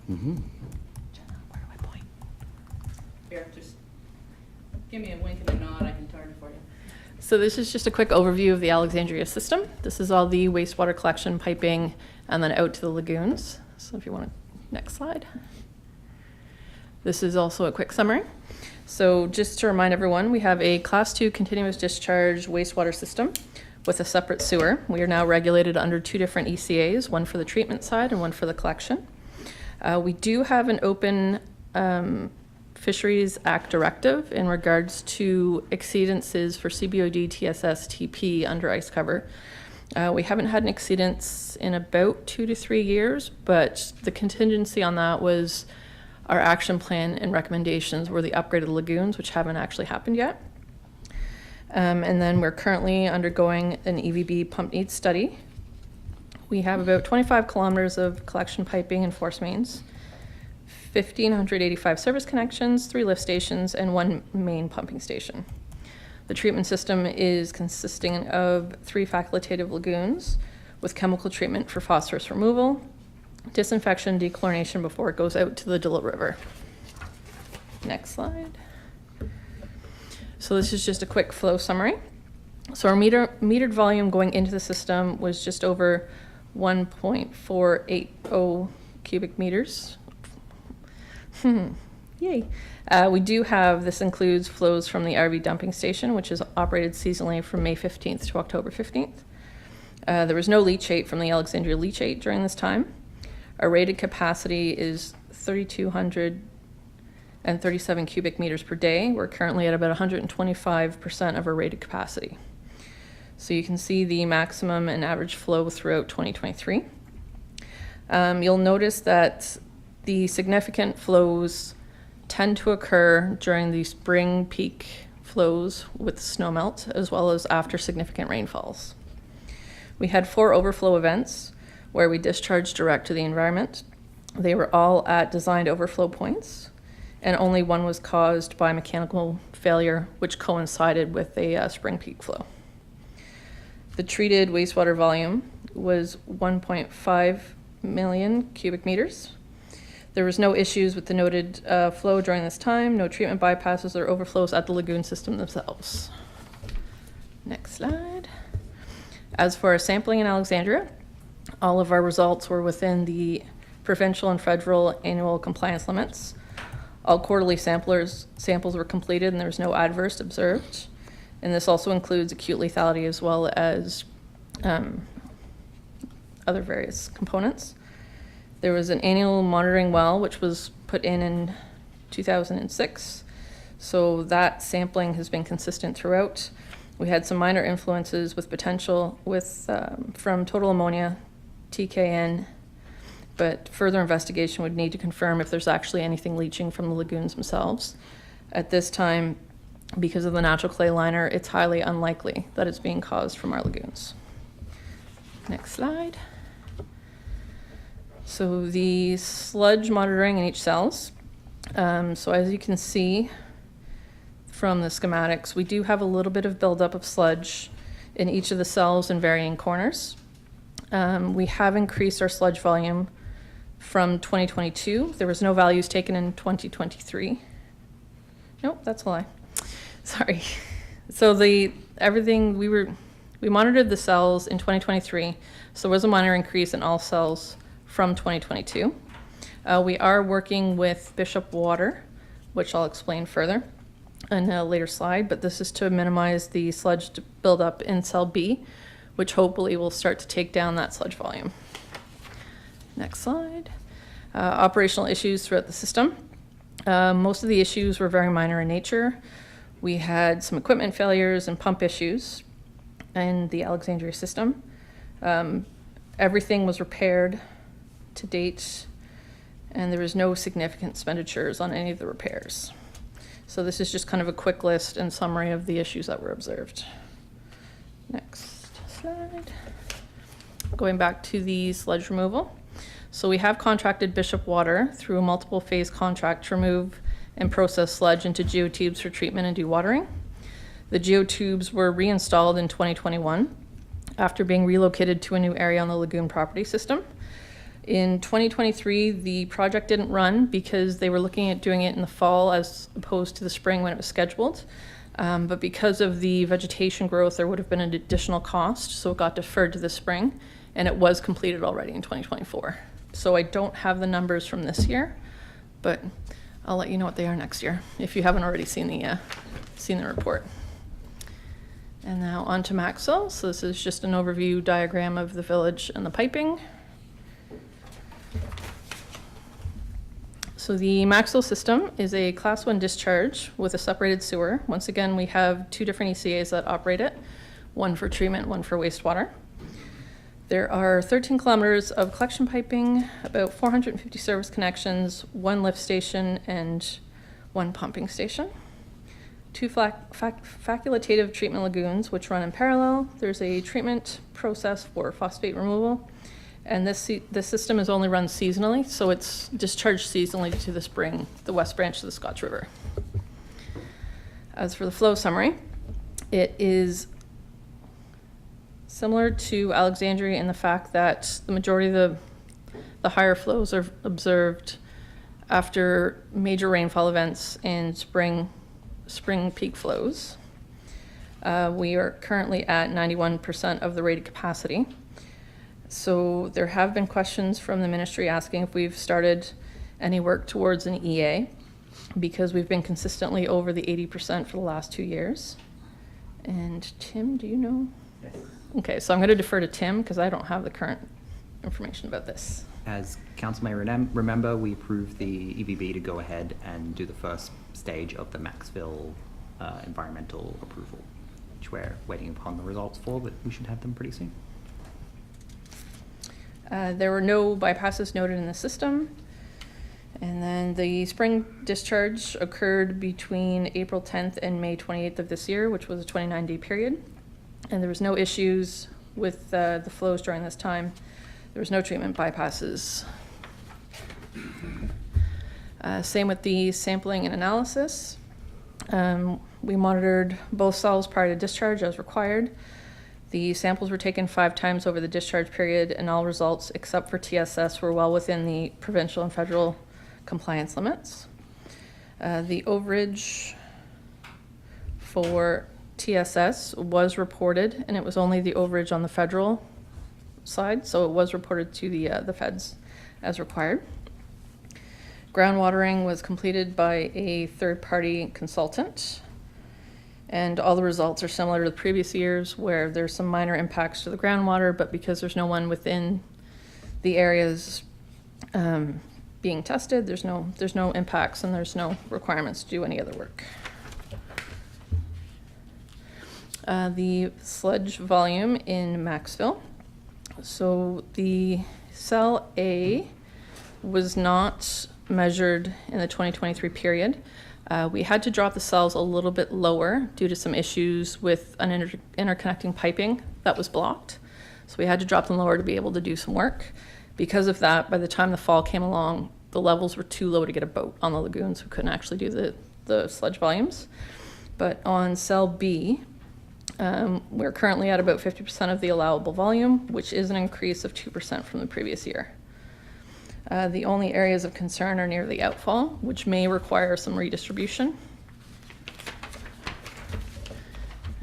Mm-hmm. Jenna, where do I point? Here, just give me a wink and a nod, I can turn for you. So this is just a quick overview of the Alexandria system. This is all the wastewater collection, piping, and then out to the lagoons. So if you want to, next slide. This is also a quick summary. So just to remind everyone, we have a Class 2 continuous discharge wastewater system with a separate sewer. We are now regulated under two different ECAs, one for the treatment side and one for the collection. We do have an open Fisheries Act directive in regards to exceedances for CBOD, TSS, TP under ice cover. We haven't had an exceedance in about 2 to 3 years, but the contingency on that was our action plan and recommendations were the upgraded lagoons, which haven't actually happened yet. And then we're currently undergoing an EVB pump needs study. We have about 25 kilometers of collection piping and force mains, 1,585 service connections, 3 lift stations, and 1 main pumping station. The treatment system is consisting of 3 facultative lagoons with chemical treatment for phosphorus removal, disinfection, dechlorination before it goes out to the Duluth River. Next slide. So this is just a quick flow summary. So our metered volume going into the system was just over 1.480 cubic meters. Yay. We do have, this includes flows from the RV dumping station, which is operated seasonally from May 15th to October 15th. There was no leachate from the Alexandria leachate during this time. Our rated capacity is 3,237 cubic meters per day. We're currently at about 125% of our rated capacity. So you can see the maximum and average flow throughout 2023. You'll notice that the significant flows tend to occur during the spring peak flows with snowmelt, as well as after significant rainfalls. We had 4 overflow events where we discharged direct to the environment. They were all at designed overflow points, and only one was caused by mechanical failure, which coincided with a spring peak flow. The treated wastewater volume was 1.5 million cubic meters. There was no issues with the noted flow during this time, no treatment bypasses or overflows at the lagoon system themselves. Next slide. As for our sampling in Alexandria, all of our results were within the provincial and federal annual compliance limits. All quarterly samples were completed and there was no adverse observed. And this also includes acute lethality as well as other various components. There was an annual monitoring well, which was put in 2006. So that sampling has been consistent throughout. We had some minor influences with potential from total ammonia, TKN, but further investigation would need to confirm if there's actually anything leaching from the lagoons themselves. At this time, because of the natural clay liner, it's highly unlikely that it's being caused from our lagoons. Next slide. So the sludge monitoring in each cells. So as you can see from the schematics, we do have a little bit of buildup of sludge in each of the cells in varying corners. We have increased our sludge volume from 2022. There was no values taken in 2023. Nope, that's a lie. Sorry. So we monitored the cells in 2023. So there was a minor increase in all cells from 2022. We are working with Bishop Water, which I'll explain further in a later slide, but this is to minimize the sludge buildup in cell B, which hopefully will start to take down that sludge volume. Next slide. Operational issues throughout the system. Most of the issues were very minor in nature. We had some equipment failures and pump issues in the Alexandria system. Everything was repaired to date, and there was no significant expenditures on any of the repairs. So this is just kind of a quick list and summary of the issues that were observed. Next slide. Going back to the sludge removal. So we have contracted Bishop Water through a multiple phase contract to remove and process sludge into geotubes for treatment and dewatering. The geotubes were reinstalled in 2021 after being relocated to a new area on the lagoon property system. In 2023, the project didn't run because they were looking at doing it in the fall as opposed to the spring when it was scheduled. But because of the vegetation growth, there would have been an additional cost, so it got deferred to the spring, and it was completed already in 2024. So I don't have the numbers from this year, but I'll let you know what they are next year if you haven't already seen the report. And now on to Maxwell. So this is just an overview diagram of the village and the piping. So the Maxwell system is a class 1 discharge with a separated sewer. Once again, we have 2 different ECAs that operate it, one for treatment, one for wastewater. There are 13 kilometers of collection piping, about 450 service connections, 1 lift station, and 1 pumping station. 2 facultative treatment lagoons, which run in parallel. There's a treatment process for phosphate removal. And this system is only run seasonally, so it's discharged seasonally to the west branch of the Scotch River. As for the flow summary, it is similar to Alexandria in the fact that the majority of the higher flows are observed after major rainfall events and spring peak flows. We are currently at 91% of the rated capacity. So there have been questions from the ministry asking if we've started any work towards an EA, because we've been consistently over the 80% for the last 2 years. And Tim, do you know? Yes. Okay, so I'm going to defer to Tim because I don't have the current information about this. As Council may remember, we approved the EBB to go ahead and do the first stage of the Maxville environmental approval, which we're waiting upon the results for, but we should have them pretty soon. There were no bypasses noted in the system. And then the spring discharge occurred between April 10th and May 28th of this year, which was a 29-day period. And there was no issues with the flows during this time. There was no treatment bypasses. Same with the sampling and analysis. We monitored both cells prior to discharge as required. The samples were taken 5 times over the discharge period, and all results except for TSS were well within the provincial and federal compliance limits. The overage for TSS was reported, and it was only the overage on the federal side, so it was reported to the feds as required. Groundwatering was completed by a third-party consultant, and all the results are similar to the previous years where there's some minor impacts to the groundwater, but because there's no one within the areas being tested, there's no impacts and there's no requirements to do any other work. The sludge volume in Maxville. So the cell A was not measured in the 2023 period. We had to drop the cells a little bit lower due to some issues with an interconnecting piping that was blocked. So we had to drop them lower to be able to do some work. Because of that, by the time the fall came along, the levels were too low to get a boat on the lagoon, so we couldn't actually do the sludge volumes. But on cell B, we're currently at about 50% of the allowable volume, which is an increase of 2% from the previous year. The only areas of concern are near the outfall, which may require some redistribution.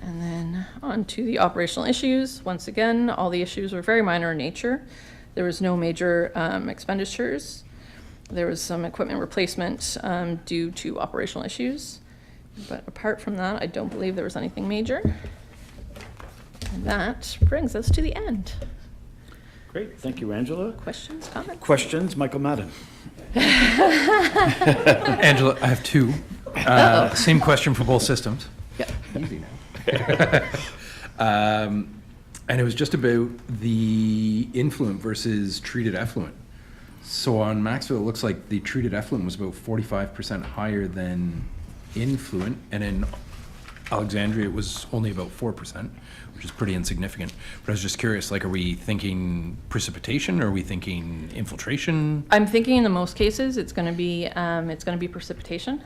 And then on to the operational issues. Once again, all the issues were very minor in nature. There was no major expenditures. There was some equipment replacement due to operational issues. But apart from that, I don't believe there was anything major. And that brings us to the end. Great, thank you, Angela. Questions, comments? Questions, Michael Madden. Angela, I have two. Same question for both systems. Yeah. Easy now. And it was just about the influent versus treated effluent. So on Maxville, it looks like the treated effluent was about 45% higher than influent, and in Alexandria, it was only about 4%, which is pretty insignificant. But I was just curious, like, are we thinking precipitation, or are we thinking infiltration? I'm thinking in the most cases it's going to be precipitation,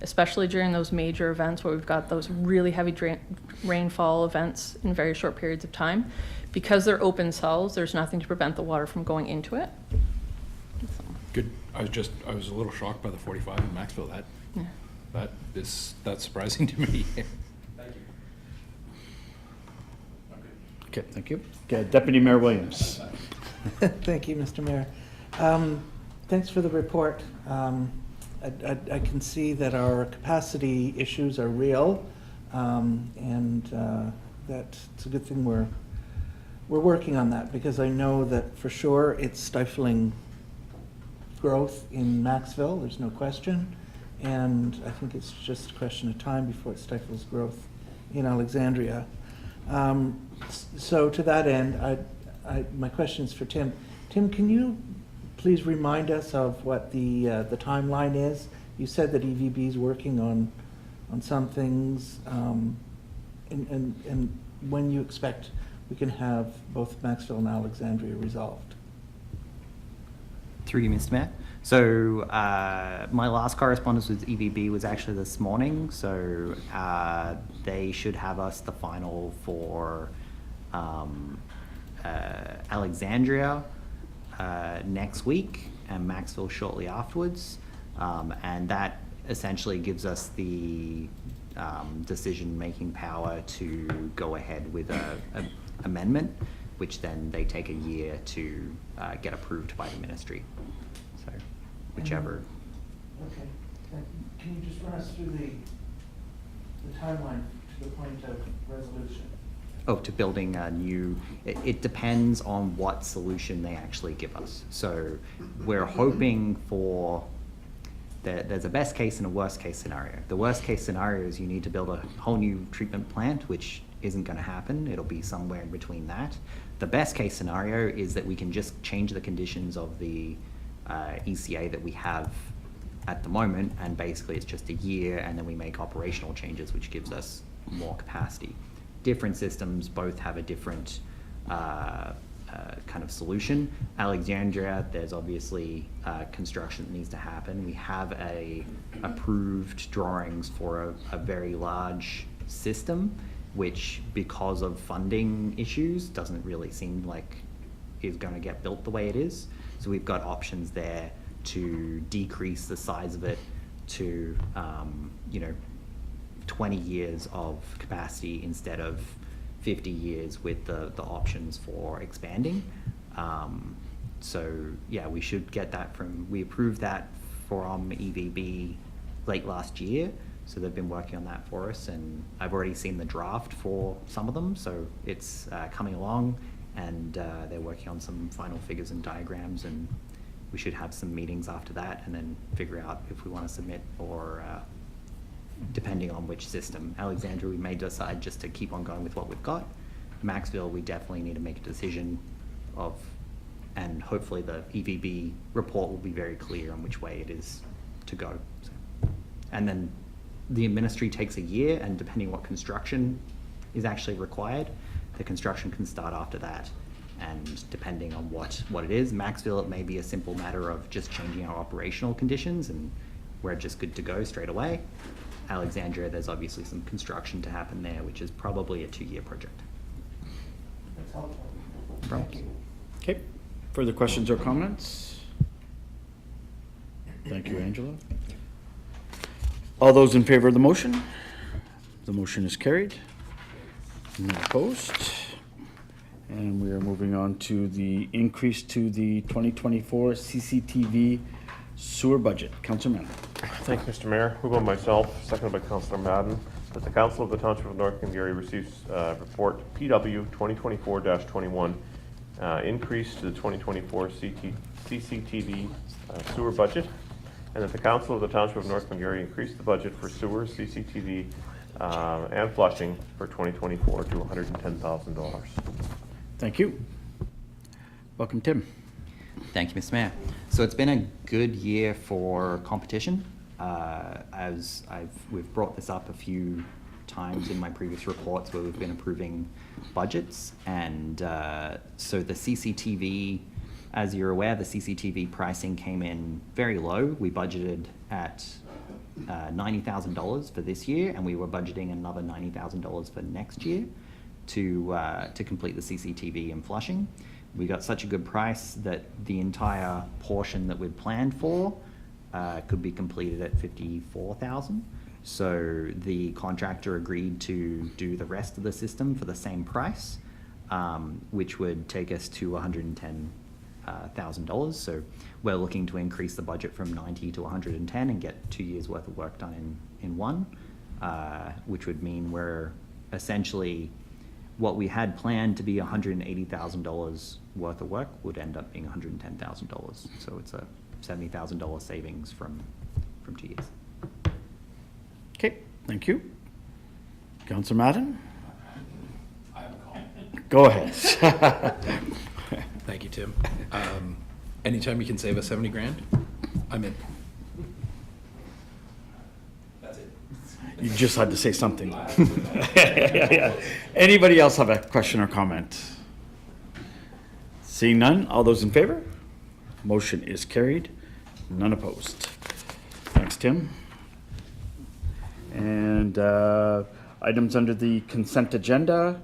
especially during those major events where we've got those really heavy rainfall events in very short periods of time. Because they're open cells, there's nothing to prevent the water from going into it. So. Good. I was a little shocked by the 45 in Maxville. That's surprising to me. Okay, thank you. Okay, Deputy Mayor Williams. Thank you, Mr. Mayor. Thanks for the report. I can see that our capacity issues are real, and that it's a good thing we're working on that, because I know that for sure it's stifling growth in Maxville, there's no question, and I think it's just a question of time before it stifles growth in Alexandria. So to that end, my question is for Tim. Tim, can you please remind us of what the timeline is? You said that EVB is working on some things, and when you expect we can have both Maxville and Alexandria resolved. Through you, Mr. Mayor. So my last correspondence with EVB was actually this morning. So they should have us the final for Alexandria next week and Maxville shortly afterwards. And that essentially gives us the decision-making power to go ahead with an amendment, which then they take a year to get approved by the ministry. So whichever. Okay. Can you just run us through the timeline to the point of resolution? Oh, to building a new, it depends on what solution they actually give us. So we're hoping for, there's a best case and a worst case scenario. The worst case scenario is you need to build a whole new treatment plant, which isn't going to happen. It'll be somewhere in between that. The best case scenario is that we can just change the conditions of the ECA that we have at the moment, and basically it's just a year, and then we make operational changes, which gives us more capacity. Different systems both have a different kind of solution. Alexandria, there's obviously construction that needs to happen. We have approved drawings for a very large system, which because of funding issues doesn't really seem like is going to get built the way it is. So we've got options there to decrease the size of it to 20 years of capacity instead of 50 years with the options for expanding. So yeah, we should get that we approved that from EVB late last year. So they've been working on that for us, and I've already seen the draft for some of them. So it's coming along, and they're working on some final figures and diagrams, and we should have some meetings after that and then figure out if we want to submit or depending on which system. Alexandria, we may decide just to keep on going with what we've got. Maxville, we definitely need to make a decision of, and hopefully the EVB report will be very clear on which way it is to go. So, and then the ministry takes a year, and depending what construction is actually required, the construction can start after that. And depending on what it is, Maxville, it may be a simple matter of just changing our operational conditions and we're just good to go straight away. Alexandria, there's obviously some construction to happen there, which is probably a 2-year project. Okay, further questions or comments? Thank you, Angela. All those in favor of the motion? The motion is carried. None opposed. And we are moving on to the increase to the 2024 CCTV sewer budget. Councillor Mann. Thank you, Mr. Mayor. Moved by myself, seconded by Councillor Madden, that the Council of the Township of North Glengarry receives report PW 2024-21, increase to the 2024 CCTV sewer budget, and that the Council of the Township of North Glengarry increase the budget for sewer, CCTV, and flushing for 2024 to $110,000. Thank you. Welcome, Tim. Thank you, Mr. Mayor. So it's been a good year for competition. As we've brought this up a few times in my previous reports where we've been approving budgets. And so the CCTV, as you're aware, the CCTV pricing came in very low. We budgeted at $90,000 for this year, and we were budgeting another $90,000 for next year to complete the CCTV in Flushing. We got such a good price that the entire portion that we'd planned for could be completed at $54,000. So the contractor agreed to do the rest of the system for the same price, which would take us to $110,000. So we're looking to increase the budget from 90 to 110 and get 2 years worth of work done in one, which would mean we're essentially what we had planned to be $180,000 worth of work would end up being $110,000. So it's a $70,000 savings from 2 years. Okay, thank you. Councillor Madden? I have a comment. Go ahead. Thank you, Tim. Anytime you can save us 70 grand, I'm in. That's it. You just had to say something. Yeah. Anybody else have a question or comment? Seeing none, all those in favor? Motion is carried. None opposed. Thanks, Tim. And items under the consent agenda.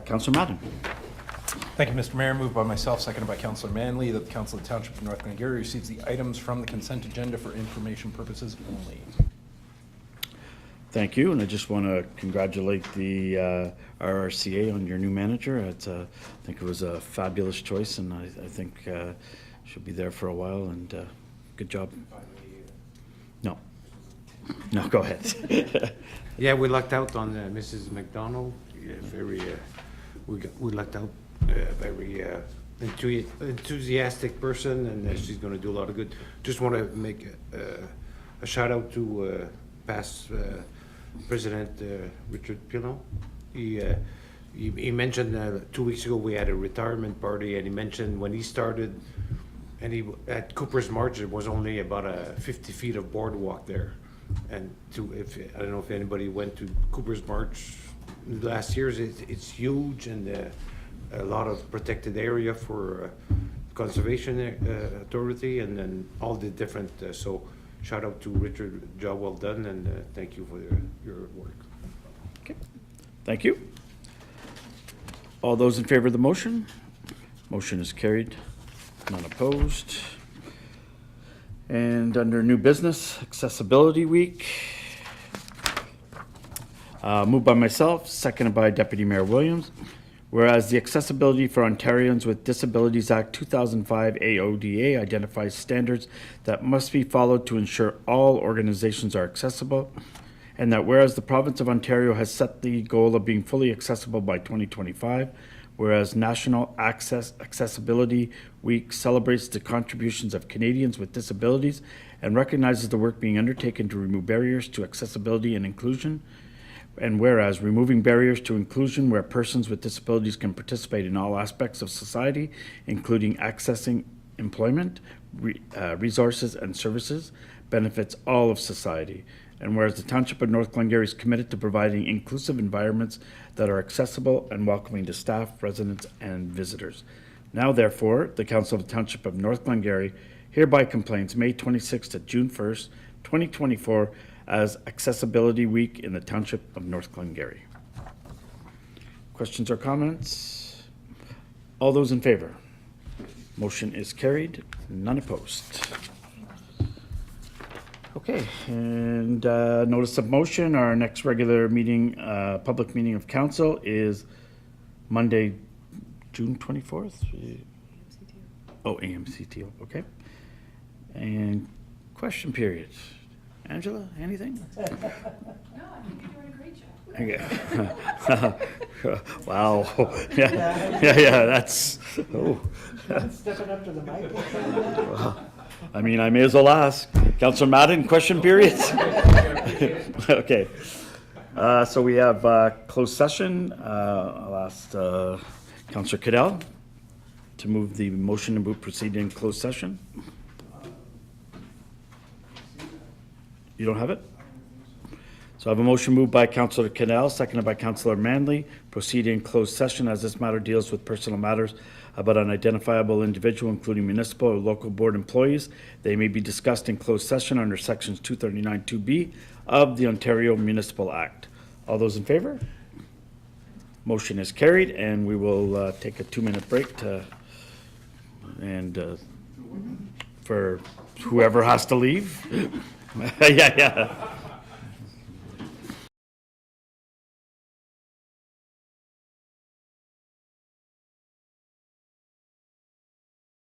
Councillor Madden. Thank you, Mr. Mayor. Moved by myself, seconded by Councillor Manley, that the Council of the Township of North Glengarry receives the items from the consent agenda for information purposes only. Thank you, and I just want to congratulate the RRCA on your new manager. I think it was a fabulous choice, and I think she'll be there for a while, and good job. No, go ahead. Yeah, we lucked out on Mrs. McDonald. Yeah, we lucked out. Very enthusiastic person, and she's going to do a lot of good. Just want to make a shout out to past President Richard Pilon. He mentioned 2 weeks ago we had a retirement party, and he mentioned when he started, and at Cooper's March it was only about 50 feet of boardwalk there, and I don't know if anybody went to Cooper's March last year's. It's huge, and a lot of protected area for conservation authority, and then all the different, so shout out to Richard, job well done, and thank you for your work. Okay, thank you. All those in favor of the motion? Motion is carried, none opposed. And under new business, Accessibility Week. Moved by myself, seconded by Deputy Mayor Williams. Whereas the Accessibility for Ontarians with Disabilities Act 2005 AODA identifies standards that must be followed to ensure all organizations are accessible, and that whereas the province of Ontario has set the goal of being fully accessible by 2025, whereas National Accessibility Week celebrates the contributions of Canadians with disabilities and recognizes the work being undertaken to remove barriers to accessibility and inclusion, and whereas removing barriers to inclusion where persons with disabilities can participate in all aspects of society, including accessing employment, resources, and services, benefits all of society. And whereas the Township of North Glengarry is committed to providing inclusive environments that are accessible and welcoming to staff, residents, and visitors. Now therefore, the Council of the Township of North Glengarry hereby complains May 26th to June 1st, 2024 as Accessibility Week in the Township of North Glengarry. Questions or comments? All those in favor? Motion is carried, none opposed. Okay, and notice of motion, our next regular meeting, public meeting of council is Monday, June 24th? Oh, AMCTO, okay. And question period. Angela, anything? No, I think you're doing a great job. Okay. Wow. Yeah, that's, oh. Stepping up to the mic. I mean, I may as well ask. Councillor Madden, question period? Okay. So we have closed session. I'll ask Councillor Cadell to move the motion to move proceed in closed session. You don't have it? So I have a motion moved by Councillor Cadell, seconded by Councillor Manley, proceed in closed session as this matter deals with personal matters about an identifiable individual, including municipal or local board employees. They may be discussed in closed session under sections 239(2)B of the Ontario Municipal Act. All those in favor? Motion is carried, and we will take a 2-minute break to, and for whoever has to leave. Yeah.